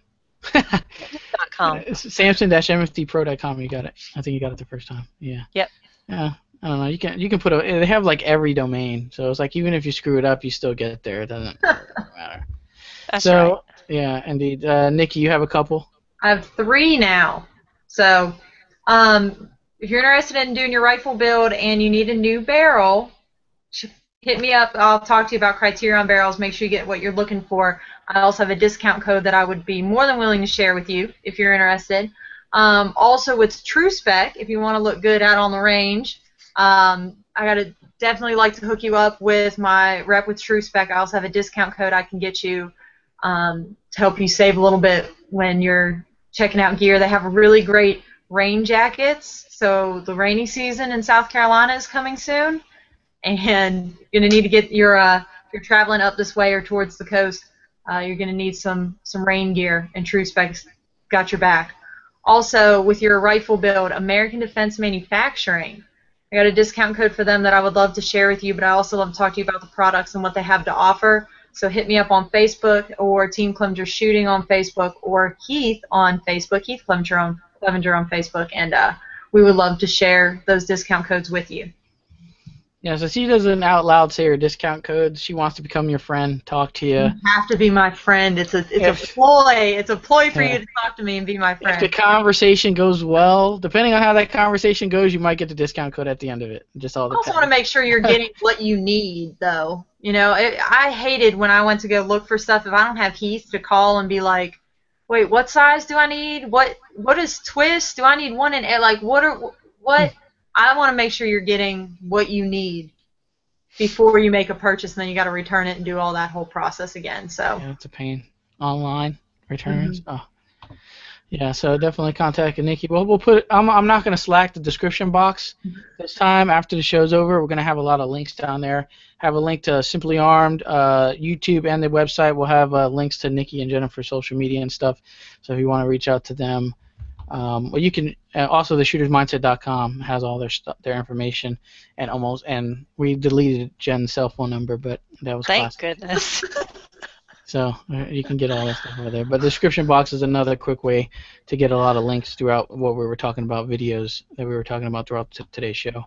.com.
Samson-mfgpro.com. You got it. I think you got it the first time. Yeah.
Yep.
Yeah. I don't know. You can put they have like every domain, so it's like even if you screw it up, you still get there. It doesn't matter.
That's right.
Yeah, indeed. Nikki, you have a couple.
I have 3 now. So, if you're interested in doing your rifle build and you need a new barrel, hit me up. I'll talk to you about criteria on barrels. Make sure you get what you're looking for. I also have a discount code that I would be more than willing to share with you if you're interested. Also, with TrueSpec, if you want to look good out on the range, I gotta definitely like to hook you up with my rep with TrueSpec. I also have a discount code I can get you to help you save a little bit when you're checking out gear. They have really great rain jackets. So the rainy season in South Carolina is coming soon, and you're gonna need to get your if you're traveling up this way or towards the coast, you're gonna need some rain gear, and TrueSpec's got your back. Also, with your rifle build, American Defense Manufacturing. I got a discount code for them that I would love to share with you, but I also love to talk to you about the products and what they have to offer. So hit me up on Facebook or Team Clevenger Shooting on Facebook or Heath on Facebook, Heath Clevenger on Facebook, and we would love to share those discount codes with you.
Yeah, so she doesn't out loud say her discount code. She wants to become your friend, talk to you.
You have to be my friend. It's a ploy. It's a ploy for you to talk to me and be my friend.
If the conversation goes well, depending on how that conversation goes, you might get the discount code at the end of it. Just all
I also want to make sure you're getting what you need, though. You know, I hated when I went to go look for stuff if I don't have Heath to call and be like, wait, what size do I need? What is twist? Do I need one in like what? I want to make sure you're getting what you need before you make a purchase, and then you got to return it and do all that whole process again. So
yeah, it's a pain. Online returns. Mm-hmm. Oh, yeah. So definitely contact Nikki. Well, we'll put. I'm not going to slack the description box this time. After the show's over, we're going to have a lot of links down there. Have a link to Simply Armed, YouTube, and the website. We'll have links to Nikki and Jennifer's social media and stuff. So if you want to reach out to them. Well, you can also theshootersmindset.com has all their information, and we deleted Jen's cell phone number, but that was
thank
classic.
Goodness.
So you can get all that stuff over there. But the description box is another quick way to get a lot of links throughout what we were talking about, videos that we were talking about throughout today's show.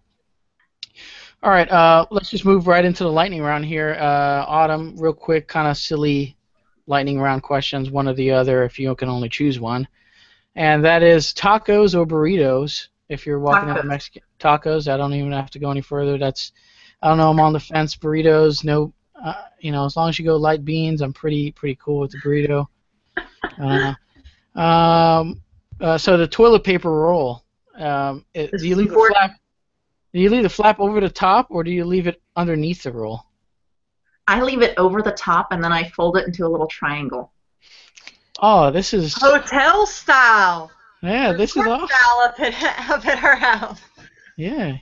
All right, let's just move right into the lightning round here. Autumn, real quick, kind of silly lightning round questions, one or the other, if you can only choose one. And that is tacos or burritos. If you're walking into Mexican tacos, I don't even have to go any further. I don't know. I'm on the fence. Burritos, no. As long as you go light beans, I'm pretty cool with the burrito. So the toilet paper roll. Do you leave the flap? Do you leave the flap over the top, or do you leave it underneath the roll?
I leave it over the top, and then I fold it into a little triangle.
Oh, this is
hotel style.
Yeah, this is awesome.
Style up at her house.
Yeah.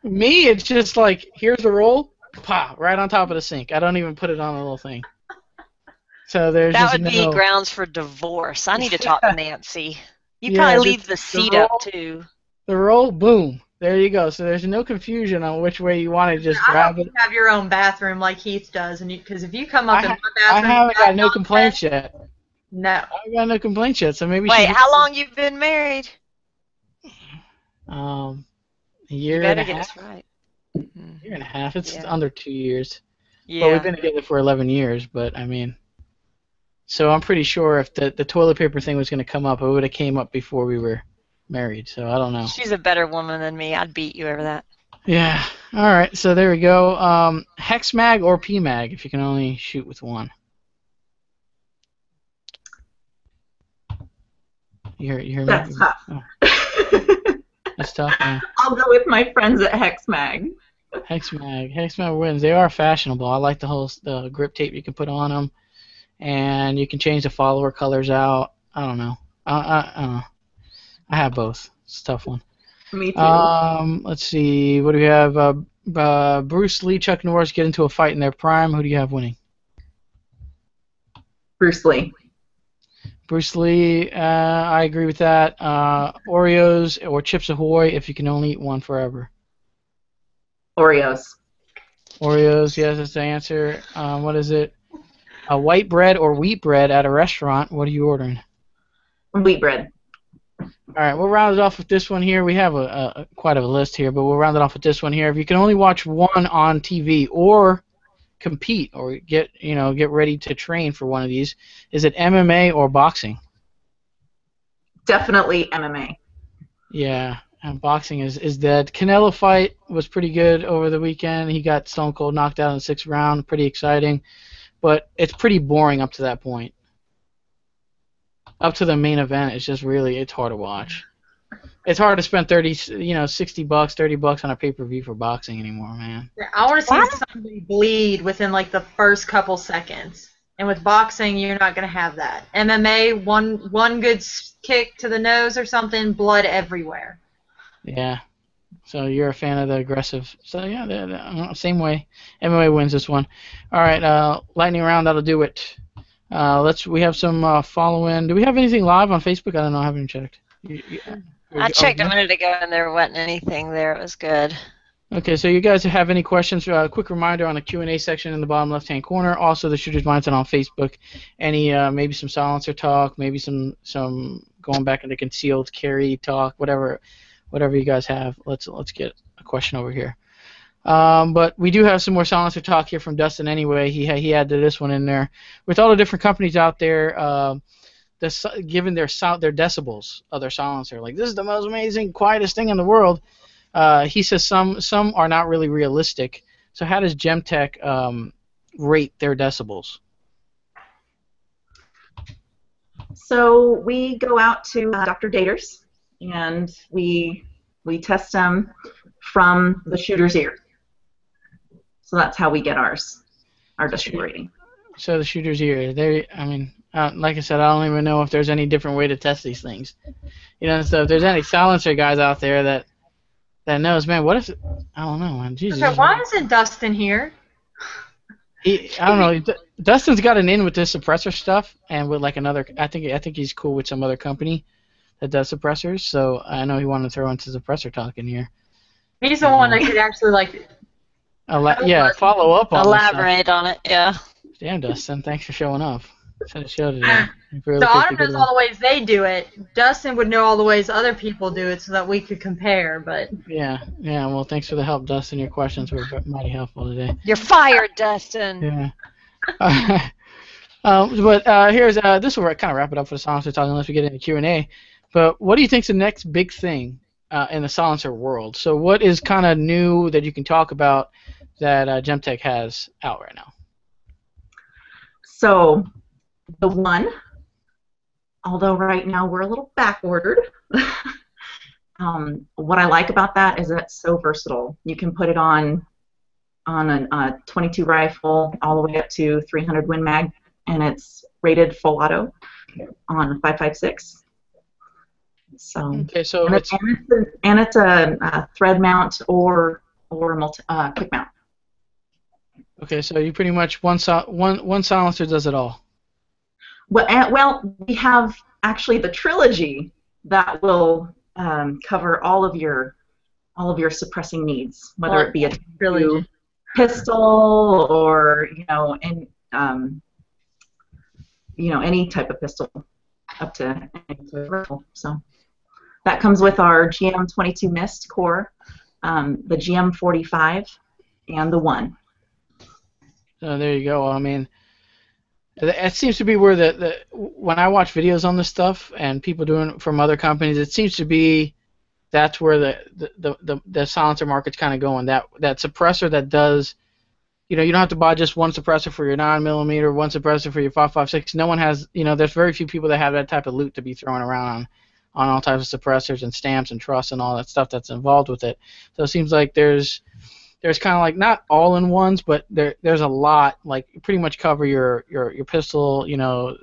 Me, it's just like, here's the roll, pop, right on top of the sink. I don't even put it on a little thing. So there's
That
just
would be
no.
grounds for divorce. I need to talk to Nancy. You'd
Yeah,
probably leave
just
the
the
seat
roll.
up too.
The roll, boom. There you go. So there's no confusion on which way you want to just
I
grab
hope
it.
you have your own bathroom like Heath does, and because if you come
I,
up in
ha-
my
I
bathroom,
haven't got no
nonsense,
complaints yet.
no.
I haven't got no complaints yet. So maybe
Wait,
she.
how long you been married?
A
You
year and
better
a
get
half.
this right.
Year and a half. It's
Yeah.
under 2 years. Well, we've
Yeah.
been together for 11 years, but I mean. So I'm pretty sure if the toilet paper thing was going to come up, it would have came up before we were married. So I don't know.
She's a better woman than me. I'd beat you over that.
Yeah. All right. So there we go. Hex mag or P mag, if you can only shoot with one. You hear me?
That's tough.
Oh, that's tough. Yeah.
I'll go with my friends at HexMag.
Hex mag wins. They are fashionable. I like the grip tape you can put on them, and you can change the follower colors out. I don't know. I don't know. I have both. It's a tough one.
Me too.
Let's see. What do we have? Bruce Lee, Chuck Norris get into a fight in their prime. Who do you have winning?
Bruce Lee.
Bruce Lee. I agree with that. Oreos or Chips Ahoy, if you can only eat one forever.
Oreos.
Oreos, yes, that's the answer. What is it? White bread or wheat bread at a restaurant. What are you ordering?
Wheat bread.
All right, we'll round it off with this one here. We have quite a list here, but we'll round it off with this one here. If you can only watch one on TV or compete or get ready to train for one of these, is it MMA or boxing?
Definitely MMA.
Yeah, and boxing is dead. Canelo fight was pretty good over the weekend. He got Stone Cold knocked out in the 6th round. Pretty exciting, but it's pretty boring up to that point. Up to the main event, it's hard to watch. It's hard to spend $60, $30 on a pay-per-view for boxing anymore, man.
I want to see somebody bleed within like the first couple seconds. And with boxing, you're not going to have that. MMA, one good kick to the nose or something, blood everywhere.
Yeah. So you're a fan of the aggressive. So yeah, same way. MMA wins this one. All right, lightning round. That'll do it. We have some follow-in. Do we have anything live on Facebook? I don't know. I haven't checked.
I checked a minute ago and there wasn't anything there. It was good.
Okay, so you guys have any questions? Quick reminder on the Q&A section in the bottom left-hand corner. Also, the Shooter's Mindset on Facebook. Any maybe some silencer talk, maybe some going back into concealed carry talk, whatever you guys have. Let's get a question over here. But we do have some more silencer talk here from Dustin anyway. He added this one in there. With all the different companies out there giving their decibels of their silencer, like this is the most amazing, quietest thing in the world. He says some are not really realistic. So how does Gemtech rate their decibels?
So we go out to Dr. Daters and we test them from the shooter's ear. So that's how we get our decibel rating.
So the shooter's ear. Like I said, I don't even know if there's any different way to test these things. So if there's any silencer guys out there that knows, man, what if I don't know, man. Jesus.
Okay, why isn't Dustin here?
I don't know. Dustin's got an in with this suppressor stuff, and with like another. I think he's cool with some other company that does suppressors. So I know he wanted to throw into suppressor talk in here.
He's the one that could actually
follow up on
elaborate on it. Yeah.
Damn, Dustin, thanks for showing up. Send a show today.
So Autumn knows all the ways they do it. Dustin would know all the ways other people do it so that we could compare, but...
Yeah, well, thanks for the help, Dustin. Your questions were mighty helpful today.
You're fired, Dustin.
Yeah. But here's this will kind of wrap it up for the silencer talk unless we get into Q&A. But what do you think's the next big thing in the silencer world? So what is kind of new that you can talk about that Gemtech has out right now?
So the one, although right now we're a little back ordered, what I like about that is that it's so versatile. You can put it on a 22 rifle all the way up to 300 Win Mag, and it's rated full auto on 5.56. So
okay, so
it's a thread mount or quick mount.
Okay, so you pretty much one silencer does it all.
Well, we have actually the trilogy that will cover all of your suppressing needs, whether it be a
trilogy
pistol or any type of pistol up to any type of rifle. So that comes with our GM22 Mist core, the GM45, and the 1.
So there you go. I mean, it seems to be where when I watch videos on this stuff and people doing it from other companies, it seems to be that's where the silencer market's kind of going. That suppressor that does, you don't have to buy just one suppressor for your 9mm, one suppressor for your 5.56. No one has, there's very few people that have that type of loot to be throwing around on all types of suppressors and stamps and truss and all that stuff that's involved with it. So it seems like there's kind of like not all-in-ones, but there's a lot, like you pretty much cover your pistol,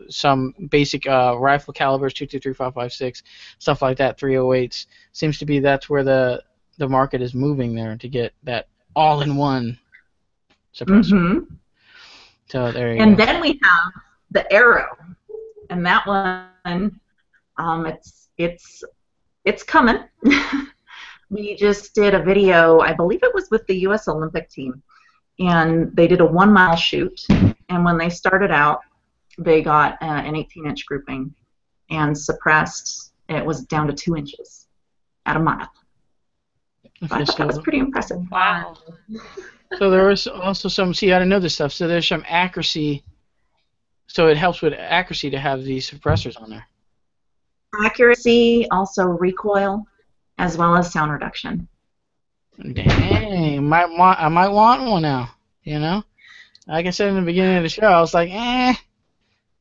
some basic rifle calibers, 223, 5.56, stuff like that, 308s. Seems to be that's where the market is moving there to get that all-in-one suppressor.
Mm-hmm.
So there you go.
And then we have the Arrow, and that one, it's coming. We just did a video, I believe it was with the U.S. Olympic team, and they did a 1-mile shoot, and when they started out, they got an 18-inch grouping and suppressed, it was down to 2 inches at a mile.
Okay,
I thought that was pretty impressive.
Wow.
So there was also some, I didn't know this stuff, so there's some accuracy, so it helps with accuracy to have these suppressors on there.
Accuracy, also recoil, as well as sound reduction.
Dang, I might want one now, Like I said in the beginning of the show, I was like, I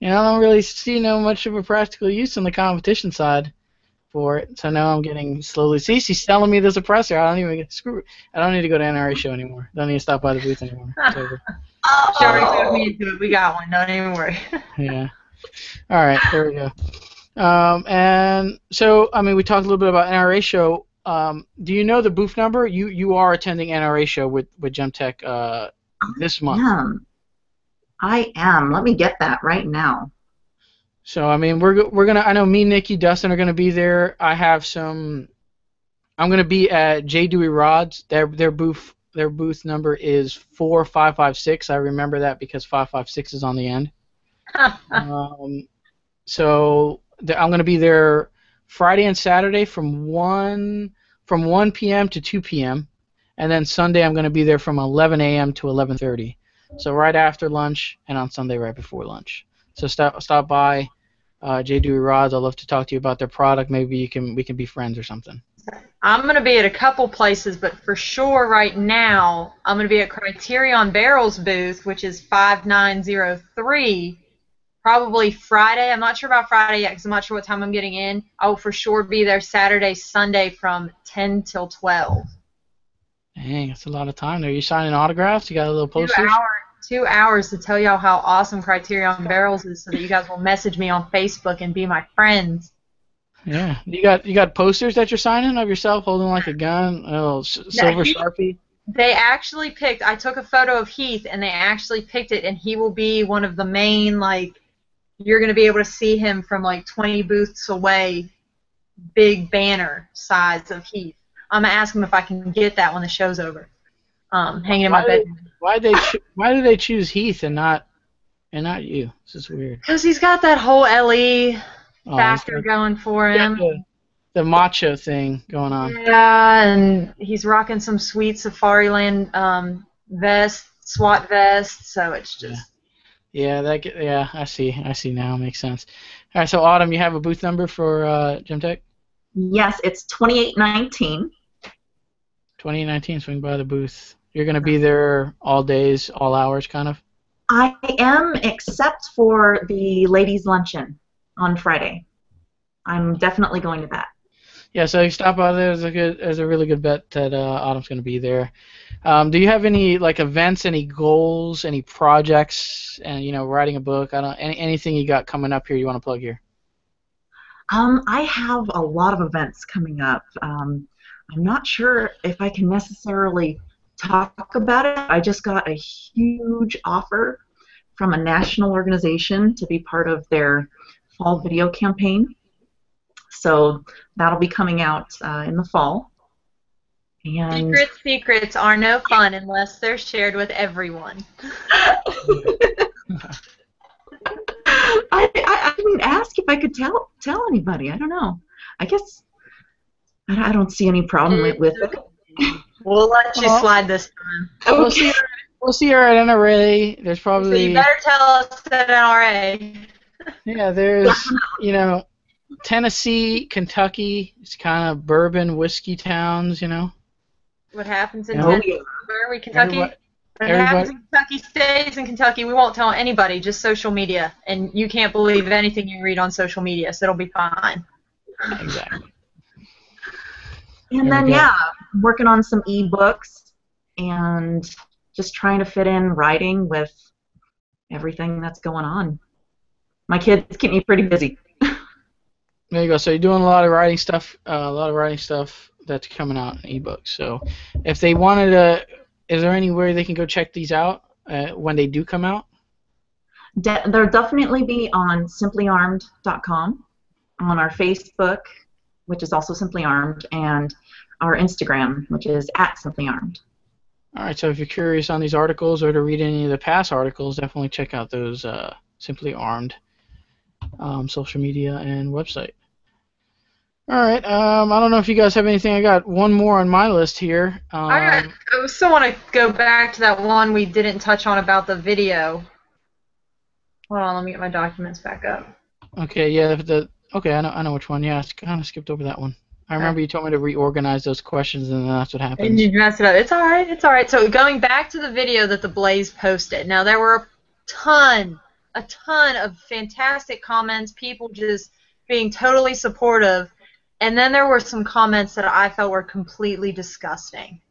don't really see much of a practical use on the competition side for it. So now I'm getting slowly. See, she's selling me the suppressor. I don't need to go to NRA show anymore. Don't need to stop by the booth anymore. It's over.
She already took me into it. We got one. Don't even worry.
Yeah. All right, there we go. And so, we talked a little bit about NRA show. Do you know the booth number? You are attending NRA show with Gemtech this month.
I am. Let me get that right now.
So we're gonna. I know me, Nikki, Dustin are gonna be there. I'm gonna be at J. Dewey Rods. Their booth number is 4556. I remember that because 556 is on the end. So I'm going to be there Friday and Saturday from 1 p.m. to 2 p.m. and then Sunday I'm going to be there from 11 a.m. to 11:30. So right after lunch and on Sunday right before lunch. So stop by J. Dewey Rods. I'd love to talk to you about their product. Maybe we can be friends or something.
I'm going to be at a couple places, but for sure right now I'm going to be at Criterion Barrels booth, which is 5903. Probably Friday. I'm not sure about Friday yet because I'm not sure what time I'm getting in. I will for sure be there Saturday, Sunday from 10 till 12.
Dang, that's a lot of time there. You signing autographs? You got a little posters?
2 hours to tell y'all how awesome Criterion Barrels is so that you guys will message me on Facebook and be my friends.
Yeah. You got posters that you're signing of yourself holding like a gun, a little silver Sharpie?
They actually picked, I took a photo of Heath and they actually picked it, and he will be one of the main, you're going to be able to see him from 20 booths away, big banner size of Heath. I'm going to ask him if I can get that when the show's over. Hanging in my bedroom.
Why did they choose Heath and not you? This is weird.
Because he's got that whole LE factor going for him.
The macho thing going on.
Yeah, and he's rocking some sweet Safariland vest, SWAT vest, so it's just...
Yeah, I see now. Makes sense. All right, so Autumn, you have a booth number for Gemtech?
Yes, it's 2819.
2819, swing by the booth. You're going to be there all days, all hours, kind of?
I am, except for the ladies' luncheon on Friday. I'm definitely going to that.
Yeah, so you stop by there. There's a really good bet that Autumn's going to be there. Do you have any events, any goals, any projects, and writing a book? Anything you got coming up here you want to plug here?
I have a lot of events coming up. I'm not sure if I can necessarily talk about it. I just got a huge offer from a national organization to be part of their fall video campaign. So that'll be coming out in the fall. And
Secrets are no fun unless they're shared with everyone.
I didn't ask if I could tell anybody. I don't know. I guess I don't see any problem with it.
We'll let you slide this time.
Okay.
We'll see her at NRA. There's probably.
So you better tell us at NRA.
Yeah, there's Tennessee, Kentucky. It's kind of bourbon whiskey towns,
What happens in
Tennessee?
Where are we, Kentucky?
What
happens in Kentucky stays in Kentucky. We won't tell anybody, just social media. And you can't believe anything you read on social media, so it'll be fine.
Exactly.
And then, I'm working on some ebooks and just trying to fit in writing with everything that's going on. My kids keep me pretty busy.
There you go. So you're doing a lot of writing stuff, that's coming out in ebooks. So if they wanted to, is there any way they can go check these out when they do come out?
They'll definitely be on simplyarmed.com, on our Facebook, which is also Simply Armed, and our Instagram, which is @simplyarmed.
All right, so if you're curious on these articles or to read any of the past articles, definitely check out those Simply Armed social media and website. All right, I don't know if you guys have anything. I got one more on my list here.
I still want to go back to that one we didn't touch on about the video. Hold on, let me get my documents back up.
Okay, yeah, okay, I know which one. Yeah, I kind of skipped over that one. I remember you told me to reorganize those questions, and then that's what happens.
And you messed it up. It's all right. It's all right. So going back to the video that the Blaze posted. Now there were a ton of fantastic comments. People just being totally supportive, and then there were some comments that I felt were completely disgusting.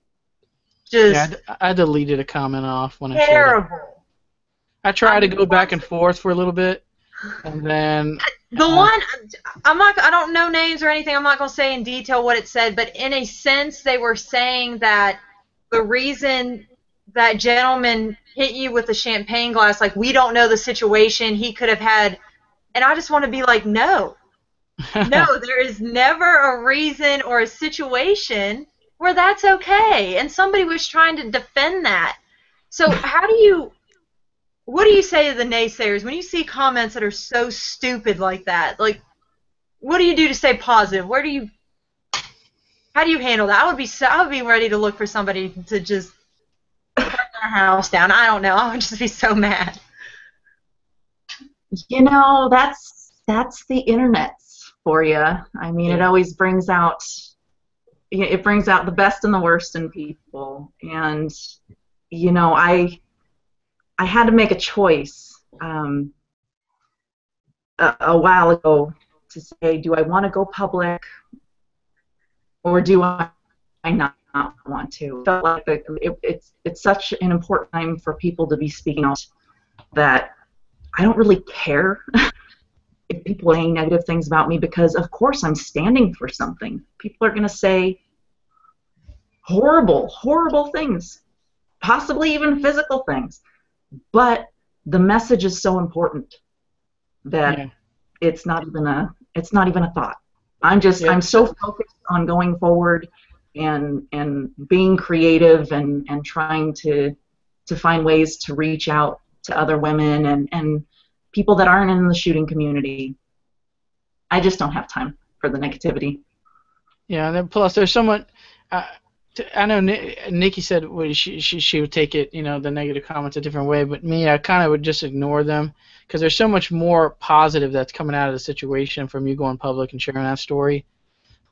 Just
I deleted a comment off when I saw it.
terrible.
I tried to go back and forth for a little bit, and then
the one I don't know names or anything. I'm not going to say in detail what it said, but in a sense they were saying that the reason that gentleman hit you with a champagne glass, like, we don't know the situation, he could have had, and I just want to be like, no, there is never a reason or a situation where that's okay, and somebody was trying to defend that. So what do you say to the naysayers when you see comments that are so stupid like that? Like, what do you do to stay positive? How do you handle that? I would be ready to look for somebody to just burn their house down. I don't know. I would just be so mad.
That's the internet for you. I mean, it always brings out the best and the worst in people. And I had to make a choice a while ago to say, do I want to go public or do I not want to? I felt like it's such an important time for people to be speaking out that I don't really care if people are saying negative things about me, because of course I'm standing for something. People are going to say horrible, horrible things, possibly even physical things. But the message is so important that it's not even a thought. I'm so focused on going forward and being creative and trying to find ways to reach out to other women and people that aren't in the shooting community. I just don't have time for the negativity.
Yeah, and then plus there's someone. I know Nikki said she would take it, the negative comments a different way, but me, I kind of would just ignore them because there's so much more positive that's coming out of the situation from you going public and sharing that story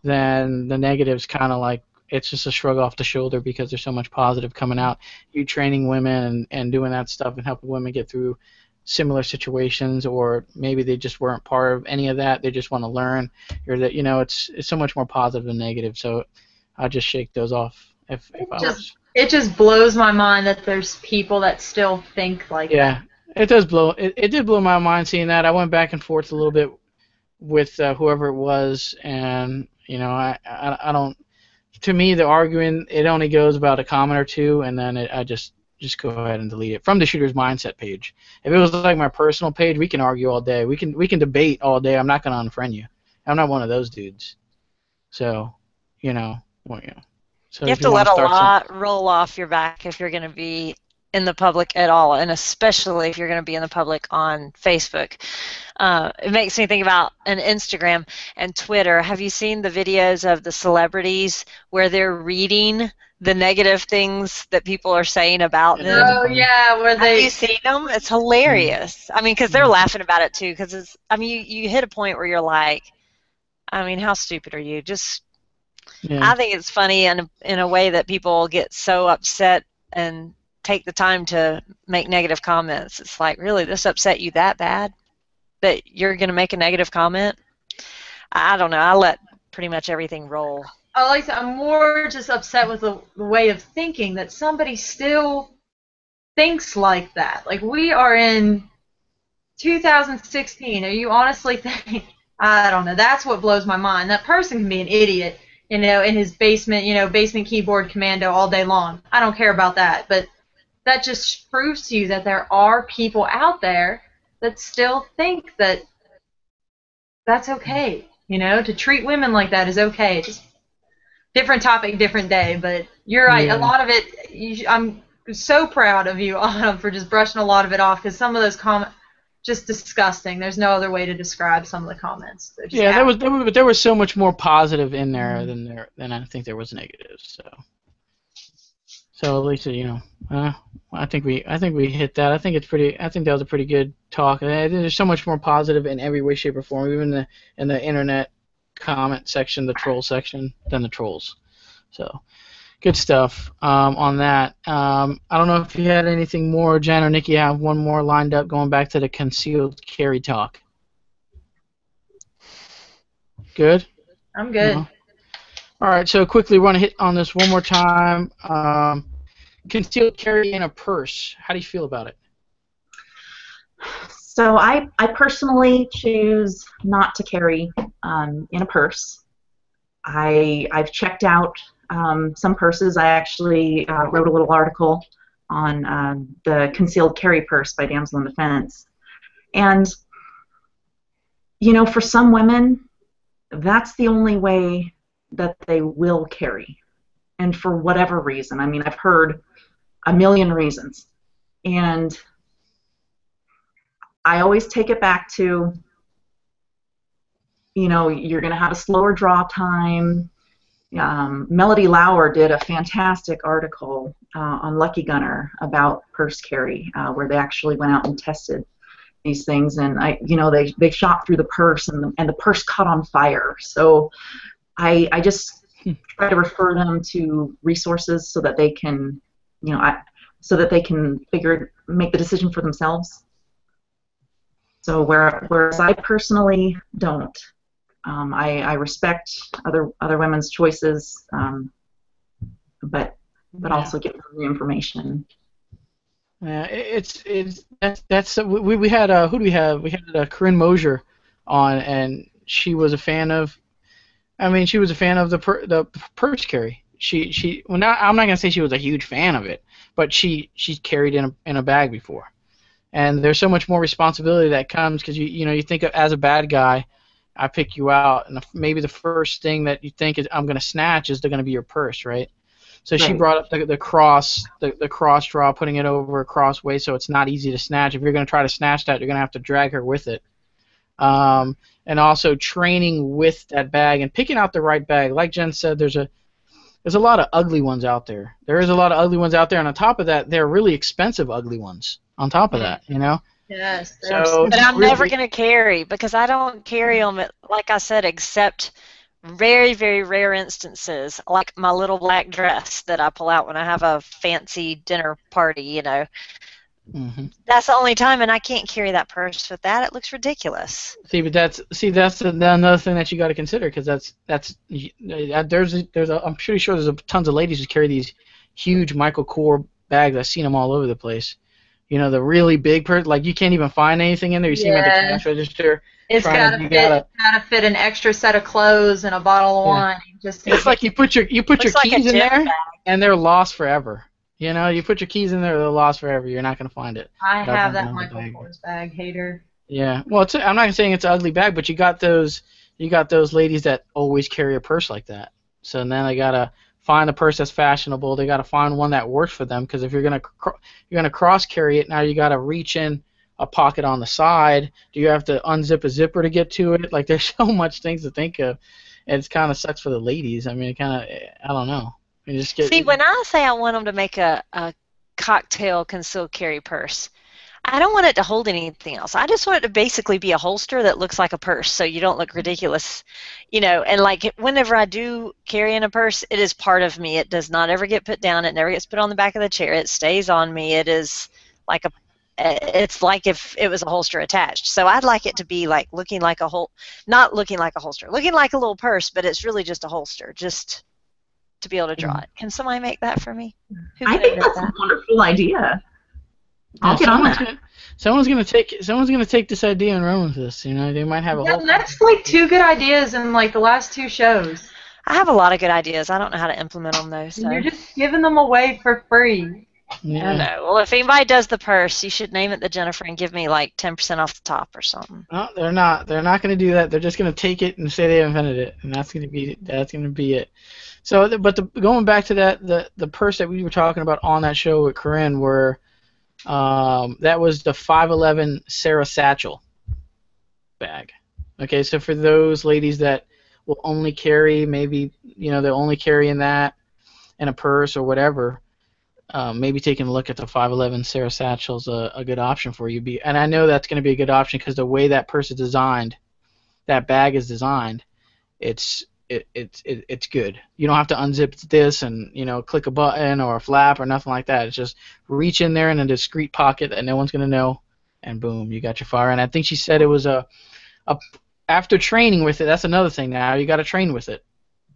than the negatives. Kind of like it's just a shrug off the shoulder because there's so much positive coming out. You training women and doing that stuff and helping women get through similar situations, or maybe they just weren't part of any of that. They just want to learn, or that it's so much more positive than negative. So I'll just shake those off if I was.
It just blows my mind that there's people that still think like that.
Yeah, it does blow. It did blow my mind seeing that. I went back and forth a little bit with whoever it was, and I don't. to me, the arguing, it only goes about a comment or two, and then I just go ahead and delete it from the Shooter's Mindset page. If it was like my personal page, we can argue all day. We can debate all day. I'm not going to unfriend you. I'm not one of those dudes. So, So
You have to let a lot roll off your back if you're going to be in the public at all, and especially if you're going to be in the public on Facebook. It makes me think about an Instagram and Twitter. Have you seen the videos of the celebrities where they're reading the negative things that people are saying about them?
Oh yeah, where they.
Have you seen them? It's hilarious. I mean, because they're laughing about it too. Because it's. I mean, you hit a point where you're like, I mean, how stupid are you? Just.
Yeah.
I think it's funny in a way that people get so upset and take the time to make negative comments. It's like, really, this upset you that bad that you're going to make a negative comment? I don't know. I let pretty much everything roll.
I'm more just upset with the way of thinking that somebody still thinks like that. Like, we are in 2016. Are you honestly thinking? I don't know. That's what blows my mind. That person can be an idiot, in his basement, basement keyboard commando all day long. I don't care about that. But that just proves to you that there are people out there that still think that that's okay. To treat women like that is okay. Just different topic, different day. But you're right.
Yeah.
A lot of it, I'm so proud of you, Autumn, for just brushing a lot of it off, because some of those comments, just disgusting. There's no other way to describe some of the comments.
Yeah, there was so much more positive in there than I think there was negative. So at least I think we hit that. I think that was a pretty good talk. There's so much more positive in every way, shape, or form, even in the internet comment section, the troll section, than the trolls. So. Good stuff on that. I don't know if you had anything more, Jen or Nikki. I have one more lined up going back to the concealed carry talk. Good?
I'm good.
No? All right, so quickly want to hit on this one more time. Concealed carry in a purse. How do you feel about it?
So I personally choose not to carry in a purse. I've checked out some purses. I actually wrote a little article on the concealed carry purse by Damsel in Defense. And, for some women, that's the only way that they will carry. And for whatever reason. I mean, I've heard a million reasons. And I always take it back to, you're going to have a slower draw time. Melody Lauer did a fantastic article on Lucky Gunner about purse carry, where they actually went out and tested these things, and they shot through the purse, and the purse caught on fire. So I just try to refer them to resources so that they can, make the decision for themselves. So whereas I personally don't. I respect other women's choices, but also give them the information.
Yeah, we had who do we have? We had Corinne Mosier on, and she was a fan of. She was a fan of the purse carry. I'm not gonna say she was a huge fan of it, but she carried in a bag before, and there's so much more responsibility that comes because you think of, as a bad guy. I pick you out, and maybe the first thing that you think is I'm going to snatch is going to be your purse, right? So she brought up the cross draw, putting it over a cross way so it's not easy to snatch. If you're going to try to snatch that, you're going to have to drag her with it. And also training with that bag and picking out the right bag. Like Jen said, there's a lot of ugly ones out there. There is a lot of ugly ones out there, and on top of that, they're really expensive ugly ones. On top of that,
Yes.
So,
but I'm never going to carry because I don't carry them, like I said, except very, very rare instances, like my little black dress that I pull out when I have a fancy dinner party,
Mm-hmm.
That's the only time, and I can't carry that purse with that. It looks ridiculous.
That's another thing that you got to consider, because I'm pretty sure there's tons of ladies who carry these huge Michael Kors bags. I've seen them all over the place. the really big purse. Like you can't even find anything in there. You see them at the
Yeah.
cash register.
It's gotta fit an extra set of clothes and a bottle of wine. Just
It's like you put your
Looks like a
keys in
gym
there,
bag.
and they're lost forever. You put your keys in there, they're lost forever. You're not gonna find it.
I
without
have
jumping
that
on the
Michael
bag.
Kors bag, hater.
Yeah. Well, I'm not saying it's an ugly bag, but you got those ladies that always carry a purse like that. So then they gotta find a purse that's fashionable. They gotta find one that works for them, because if you're gonna cross carry it, now you gotta reach in a pocket on the side. Do you have to unzip a zipper to get to it? Like there's so much things to think of, and it kind of sucks for the ladies. I mean, it kind of, I don't know. You just get.
See, when I say I want them to make a cocktail concealed carry purse, I don't want it to hold anything else. I just want it to basically be a holster that looks like a purse, so you don't look ridiculous, and like whenever I do carry in a purse, it is part of me. It does not ever get put down. It never gets put on the back of the chair. It stays on me. It is like it's like if it was a holster attached. So I'd like it to be like looking like not looking like a holster, looking like a little purse, but it's really just a holster, just to be able to draw it. Can somebody make that for me?
I think that's a wonderful idea. I'll get on that.
Someone's gonna take this idea and run with this. They might have a whole.
That's like 2 good ideas in like the last 2 shows.
I have a lot of good ideas. I don't know how to implement them though. So.
You're just giving them away for free.
Yeah.
I know. Well, if anybody does the purse, you should name it the Jennifer and give me like 10% off the top or something.
No, they're not. They're not going to do that. They're just going to take it and say they invented it, and that's going to be it. So, going back to the purse that we were talking about on that show with Corinne, where that was the 511 Sarah Satchel bag. Okay, so for those ladies that will only carry, maybe they'll only carry in that in a purse or whatever. Maybe taking a look at the 511 Sarah Satchel's a good option for you. And I know that's going to be a good option because the way that purse is designed, that bag is designed, it's good. You don't have to unzip this and click a button or a flap or nothing like that. It's just reach in there in a discreet pocket that no one's going to know, and boom, you got your fire. And I think she said it was after training with it. That's another thing. Now you got to train with it.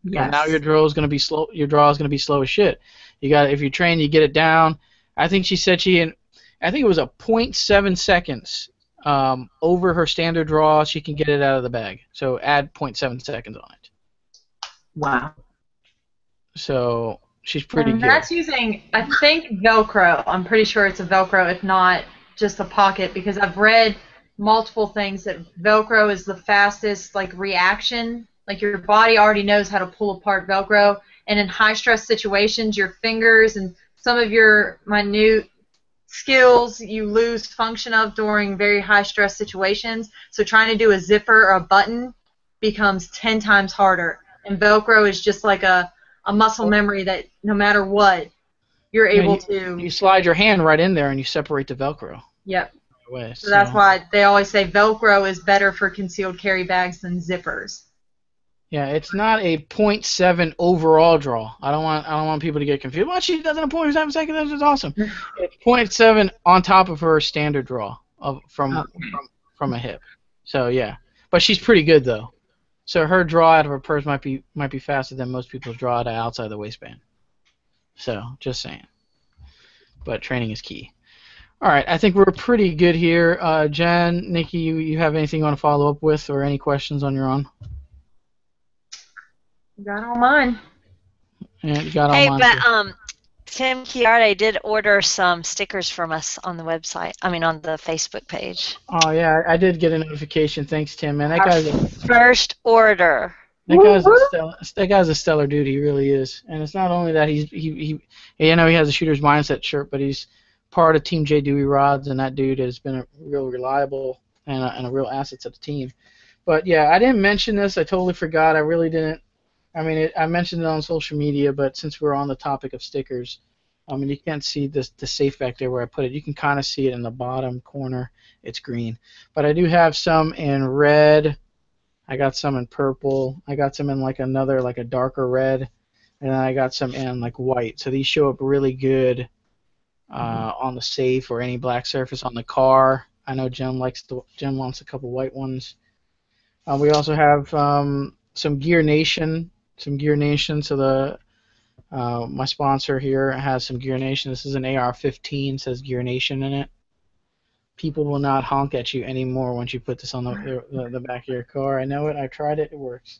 Yes.
Now your draw is going to be slow. Your draw is going to be slow as shit. If you train, you get it down. I think she said I think it was a 0.7 seconds over her standard draw. She can get it out of the bag. So add 0.7 seconds on it.
Wow.
So she's pretty good.
That's using, I think, Velcro. I'm pretty sure it's a Velcro, if not just a pocket, because I've read multiple things that Velcro is the fastest reaction. Like your body already knows how to pull apart Velcro, and in high stress situations, your fingers and some of your minute skills you lose function of during very high stress situations. So trying to do a zipper or a button becomes 10 times harder. And Velcro is just like a muscle memory that no matter what, you're able to.
You slide your hand right in there and you separate the Velcro.
Yep.
So
that's why they always say Velcro is better for concealed carry bags than zippers.
Yeah, it's not a 0.7 overall draw. I don't want people to get confused. Well, she does it in 0.7 seconds. That's awesome. It's 0.7 on top of her standard draw from a hip. So yeah, but she's pretty good though. So her draw out of her purse might be faster than most people's draw out outside the waistband. So just saying. But training is key. All right, I think we're pretty good here. Jen, Nikki, you have anything you want to follow up with or any questions on your own?
Got all mine.
Yeah, you got all
Hey,
mine.
but Tim Chiarte did order some stickers from us on the website. I mean, on the Facebook page.
Oh yeah, I did get a notification. Thanks, Tim. Man, that guy's
first order.
That guy's a stellar dude. He really is. And it's not only that he has a shooter's mindset shirt, but he's part of Team J Dewey Rods, and that dude has been a real reliable and a real asset to the team. But yeah, I didn't mention this. I totally forgot. I really didn't. I mean, I mentioned it on social media, but since we're on the topic of stickers, I mean, you can't see the safe back there where I put it. You can kind of see it in the bottom corner. It's green. But I do have some in red. I got some in purple. I got some in a darker red. And then I got some in white. So these show up really good on the safe or any black surface on the car. I know Jen wants a couple white ones. We also have some Gear Nation. So my sponsor here has some Gear Nation. This is an AR-15, says Gear Nation in it. People will not honk at you anymore once you put this on the back of your car. I know it. I tried it. It works.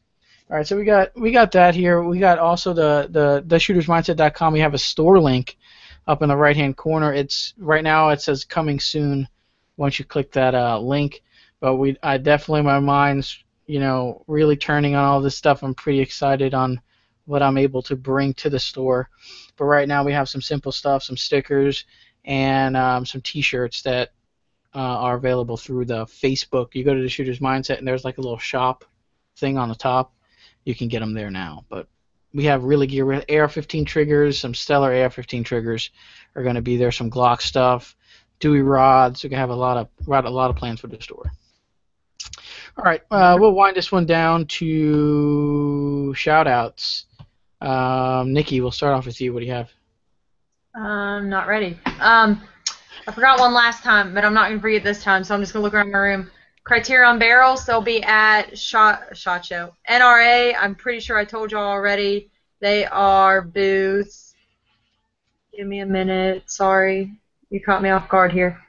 All right, so we got that here. We got also the theshootersmindset.com. We have a store link up in the right-hand corner. It's right now it says coming soon once you click that link. But I definitely, my mind's really turning on all this stuff. I'm pretty excited on what I'm able to bring to the store. But right now we have some simple stuff, some stickers, and some T-shirts that are available through the Facebook. You go to the Shooter's Mindset, and there's like a little shop thing on the top. You can get them there now. But we have really gear. AR-15 triggers, some stellar AR-15 triggers are going to be there. Some Glock stuff, Dewey rods. We're going to have a lot of plans for the store. All right, we'll wind this one down to shout-outs. Nikki, we'll start off with you. What do you have?
I'm not ready. I forgot one last time, but I'm not going to forget this time, so I'm just going to look around my room. Criterion barrels, they'll be at SHOT Show. NRA, I'm pretty sure I told y'all already. They are booths. Give me a minute. Sorry. You caught me off guard here.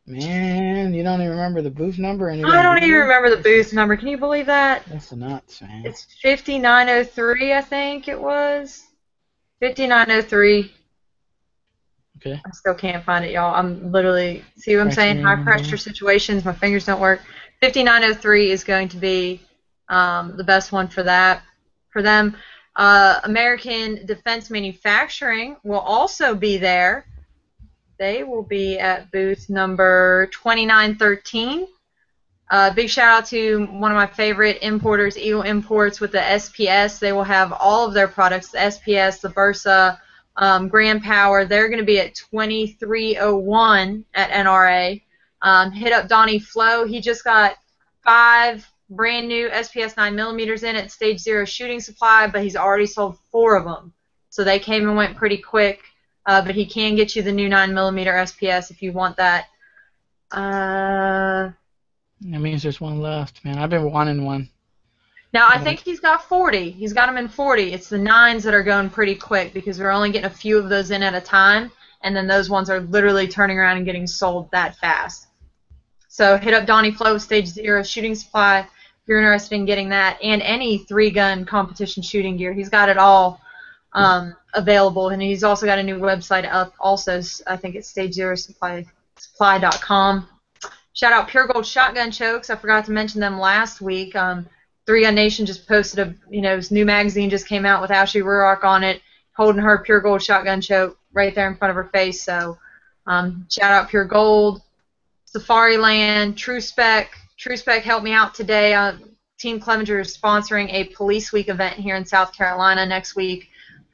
Man, you don't even remember the booth number?
I don't even remember the booth number. Can you believe that?
That's nuts, man.
It's 5903, I think it was. 5903.
Okay.
I still can't find it, y'all. I'm literally, see what I'm saying? High pressure situations, my fingers don't work. 5903 is going to be the best one for that, for them. American Defense Manufacturing will also be there. They will be at booth number 2913. Big shout out to one of my favorite importers, Eagle Imports, with the SPS. They will have all of their products, the SPS, the Versa, Grand Power. They're going to be at 2301 at NRA. Hit up Donnie Flo. He just got 5 brand new SPS 9mm in at Stage 0 Shooting Supply, but he's already sold 4 of them. So they came and went pretty quick. But he can get you the new 9mm SPS if you want that.
That means there's one left, man. I've been wanting one.
Now, I think he's got 40. He's got them in 40. It's the 9s that are going pretty quick because we're only getting a few of those in at a time, and then those ones are literally turning around and getting sold that fast. So hit up Donnie Flo, Stage 0 Shooting Supply if you're interested in getting that, and any 3-gun competition shooting gear. He's got it all available, and he's also got a new website up also. I think it's stagezerossupply.com. Shout out Pure Gold Shotgun Chokes. I forgot to mention them last week. 3Gun Nation just posted his new magazine just came out with Ashley Ruark on it, holding her Pure Gold Shotgun Choke right there in front of her face. So shout out Pure Gold, Safari Land, True Spec. True Spec helped me out today. Team Clevenger is sponsoring a Police Week event here in South Carolina next week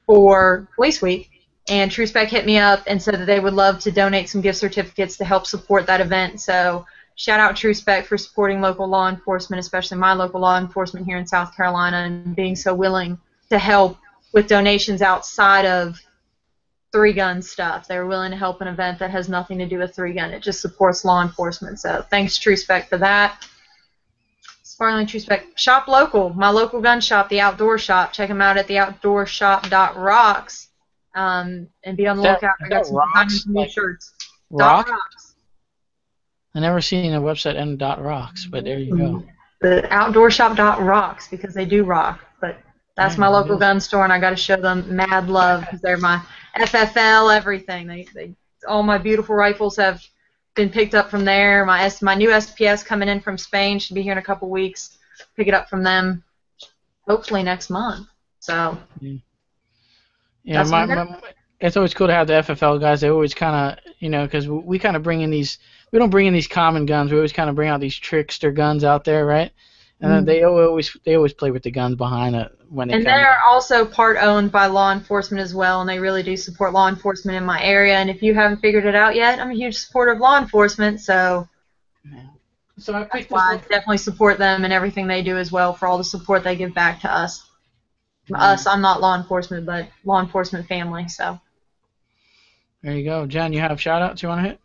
for Police Week. And True Spec hit me up and said that they would love to donate some gift certificates to help support that event. So shout out True Spec for supporting local law enforcement, especially my local law enforcement here in South Carolina, and being so willing to help with donations outside of 3-gun stuff. They were willing to help an event that has nothing to do with 3-gun. It just supports law enforcement. So thanks, True Spec, for that. Sparling True Spec. Shop local. My local gun shop, The Outdoor Shop. Check them out at theoutdoorshop.rocks. And be on the lookout. I got some new shirts.
Rock?
.rocks.
I never seen a website end .rocks, but there you go.
The outdoorshop.rocks, because they do rock. But that's my local gun store, and I got to show them mad love because they're my FFL everything. They all my beautiful rifles have been picked up from there. My new SPS coming in from Spain should be here in a couple weeks. Pick it up from them, hopefully next month. So.
Yeah, it's always cool to have the FFL guys. They always kind of, because we kind of bring in these. We don't bring in these common guns. We always kind of bring out these trickster guns out there, right? And then they always play with the guns behind it when they. And
they're also part owned by law enforcement as well, and they really do support law enforcement in my area. And if you haven't figured it out yet, I'm a huge supporter of law enforcement, so. Yeah. So I definitely support them and everything they do as well for all the support they give back to us. I'm not law enforcement, but law enforcement family. So.
There you go, Jen. You have shout-outs you want to hit?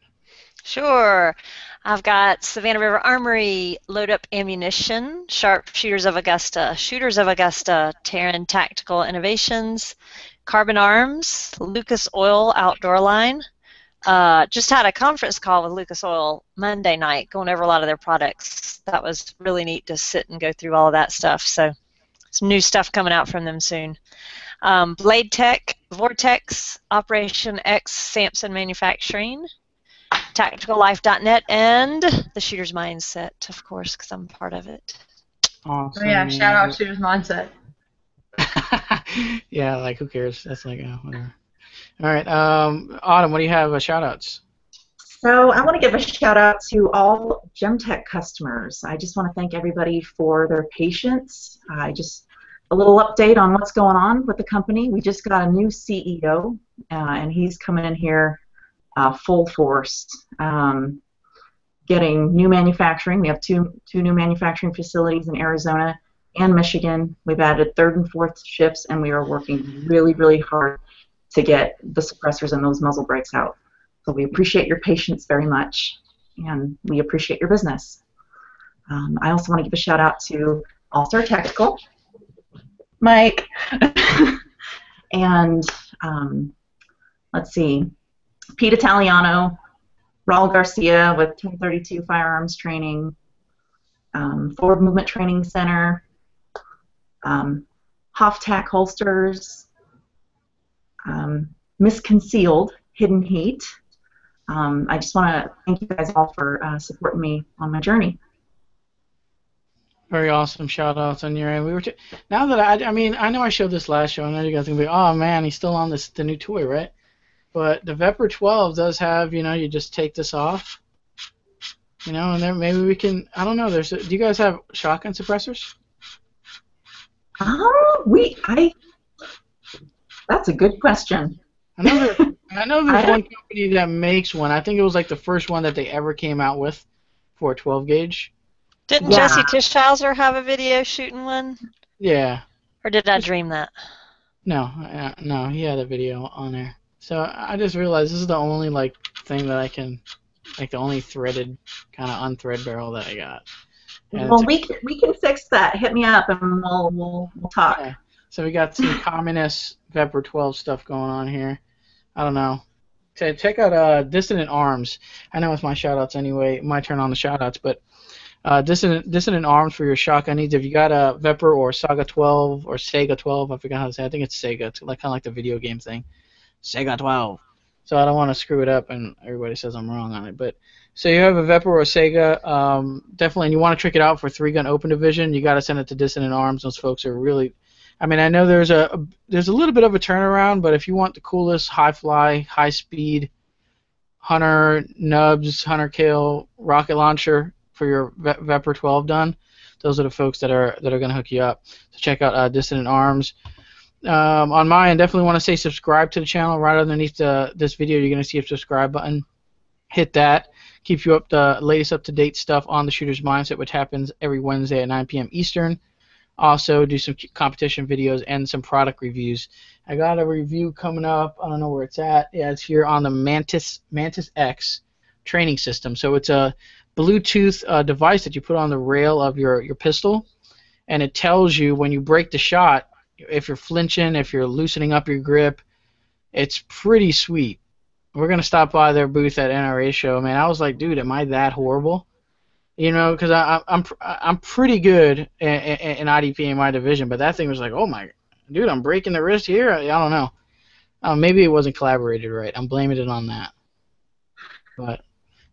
Sure. I've got Savannah River Armory, Load Up Ammunition, Sharpshooters of Augusta, Shooters of Augusta, Terran Tactical Innovations, Carbon Arms, Lucas Oil Outdoor Line, just had a conference call with Lucas Oil Monday night, going over a lot of their products. That was really neat to sit and go through all of that stuff. So some new stuff coming out from them soon. Blade Tech, Vortex, Operation X, Samson Manufacturing, TacticalLife.net, and the Shooter's Mindset, of course, because I'm part of it.
Awesome.
Oh yeah, shout out Shooter's Mindset.
Yeah, like who cares? That's like whatever. All right, Autumn, what do you have? Shout outs.
So I want to give a shout out to all Gemtech customers. I just want to thank everybody for their patience. A little update on what's going on with the company. We just got a new CEO, and he's coming in here full force, getting new manufacturing. We have two new manufacturing facilities in Arizona and Michigan. We've added third and fourth shifts, and we are working really, really hard to get the suppressors and those muzzle brakes out. So we appreciate your patience very much, and we appreciate your business. I also want to give a shout out to All-Star Tactical, Mike, and let's see, Pete Italiano, Raul Garcia with 1032 Firearms Training, Forward Movement Training Center, Hoftac Holsters, Misconcealed Hidden Heat. I just want to thank you guys all for supporting me on my journey.
Very awesome shout outs on your end. Now that I mean, I know I showed this last show. I know you guys are gonna be, oh man, he's still on the new toy, right? But the Vepr 12 does have, you just take this off, and then maybe we can. I don't know. Do you guys have shotgun suppressors?
That's a good question.
I know there's one company that makes one. I think it was like the first one that they ever came out with for a 12 gauge.
Didn't Jesse Tischhauser have a video shooting one?
Yeah.
Or did I dream that?
No, he had a video on there. So I just realized this is the only thing that I can, the only threaded kind of unthread barrel that I got. And
well, we can fix that. Hit me up and we'll talk.
Yeah. So we got some communist Vepr 12 stuff going on here. I don't know. Check out Dissonant Arms. I know it's my shout-outs anyway. My turn on the shout-outs, but Dissonant Arms for your shotgun needs. If you got a Vepr or Saga 12 or Sega 12, I forgot how to say it. I think it's Sega. It's kind of like the video game thing. Sega 12. So I don't want to screw it up and everybody says I'm wrong on it. But so you have a Vepr or a Sega, definitely, and you want to trick it out for 3-gun open division, you got to send it to Dissonant Arms. Those folks are really, I mean, I know there's a little bit of a turnaround, but if you want the coolest high fly, high speed hunter nubs, hunter kill rocket launcher for your Vepr 12 done, those are the folks that are going to hook you up. So check out Dissonant Arms. On my end, definitely want to say subscribe to the channel. Right underneath this video, you're going to see a subscribe button. Hit that. Keep you up the latest up-to-date stuff on the Shooter's Mindset, which happens every Wednesday at 9 p.m. Eastern. Also, do some competition videos and some product reviews. I got a review coming up. I don't know where it's at. Yeah, it's here on the Mantis X training system. So it's a Bluetooth device that you put on the rail of your pistol, and it tells you when you break the shot, if you're flinching, if you're loosening up your grip. It's pretty sweet. We're going to stop by their booth at NRA show, man. I was like, dude, am I that horrible? Because I'm pretty good in IDP in my division, but that thing was like, oh my, dude, I'm breaking the wrist here? I don't know. Maybe it wasn't collaborated right. I'm blaming it on that. But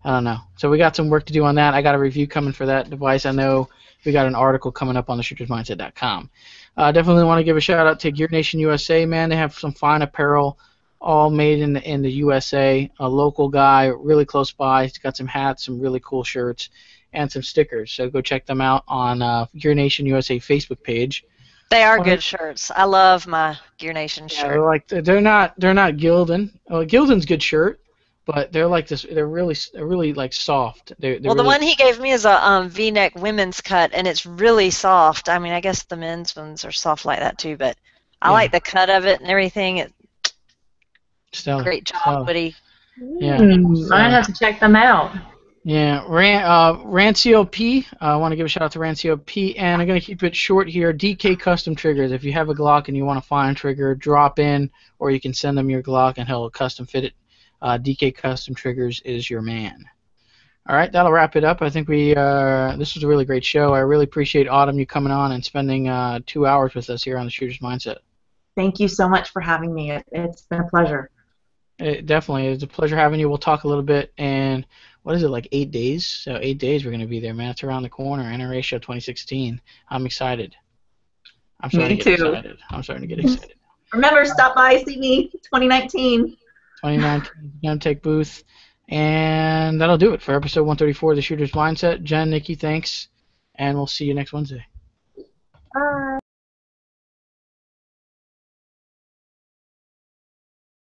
I don't know. So we got some work to do on that. I got a review coming for that device. I know we got an article coming up on theshootersmindset.com. Definitely want to give a shout out to Gear Nation USA, man. They have some fine apparel, all made in the USA. A local guy, really close by. He's got some hats, some really cool shirts, and some stickers. So go check them out on Gear Nation USA Facebook page.
They are good shirts. I love my Gear Nation shirt.
They're not Gildan. Gildan's good shirt, but they're like this. They're really like soft. They're
well, the
really,
one he gave me is a V-neck women's cut, and it's really soft. I mean, I guess the men's ones are soft like that too, but I like the cut of it and everything. Great job, Woody.
Yeah,
I have to check them out.
Yeah, Rancio P. I want to give a shout out to Rancio P. And I'm going to keep it short here. DK Custom Triggers. If you have a Glock and you want a fine trigger, drop in, or you can send them your Glock and he'll custom fit it DK Custom Triggers is your man. All right, that'll wrap it up. I think this was a really great show. I really appreciate Autumn you coming on and spending 2 hours with us here on the Shooter's Mindset.
Thank you so much for having me. It's been a pleasure.
It definitely is a pleasure having you. We'll talk a little bit, and what is it, like 8 days? So 8 days we're going to be there, man. It's around the corner. NRA Show 2016. I'm excited. I'm starting to get excited. I'm starting to get excited.
Remember, stop by, see me, 2019.
2019, going to take booth. And that'll do it for episode 134 of The Shooter's Mindset. Jen, Nikki, thanks. And we'll see you next Wednesday.
Bye.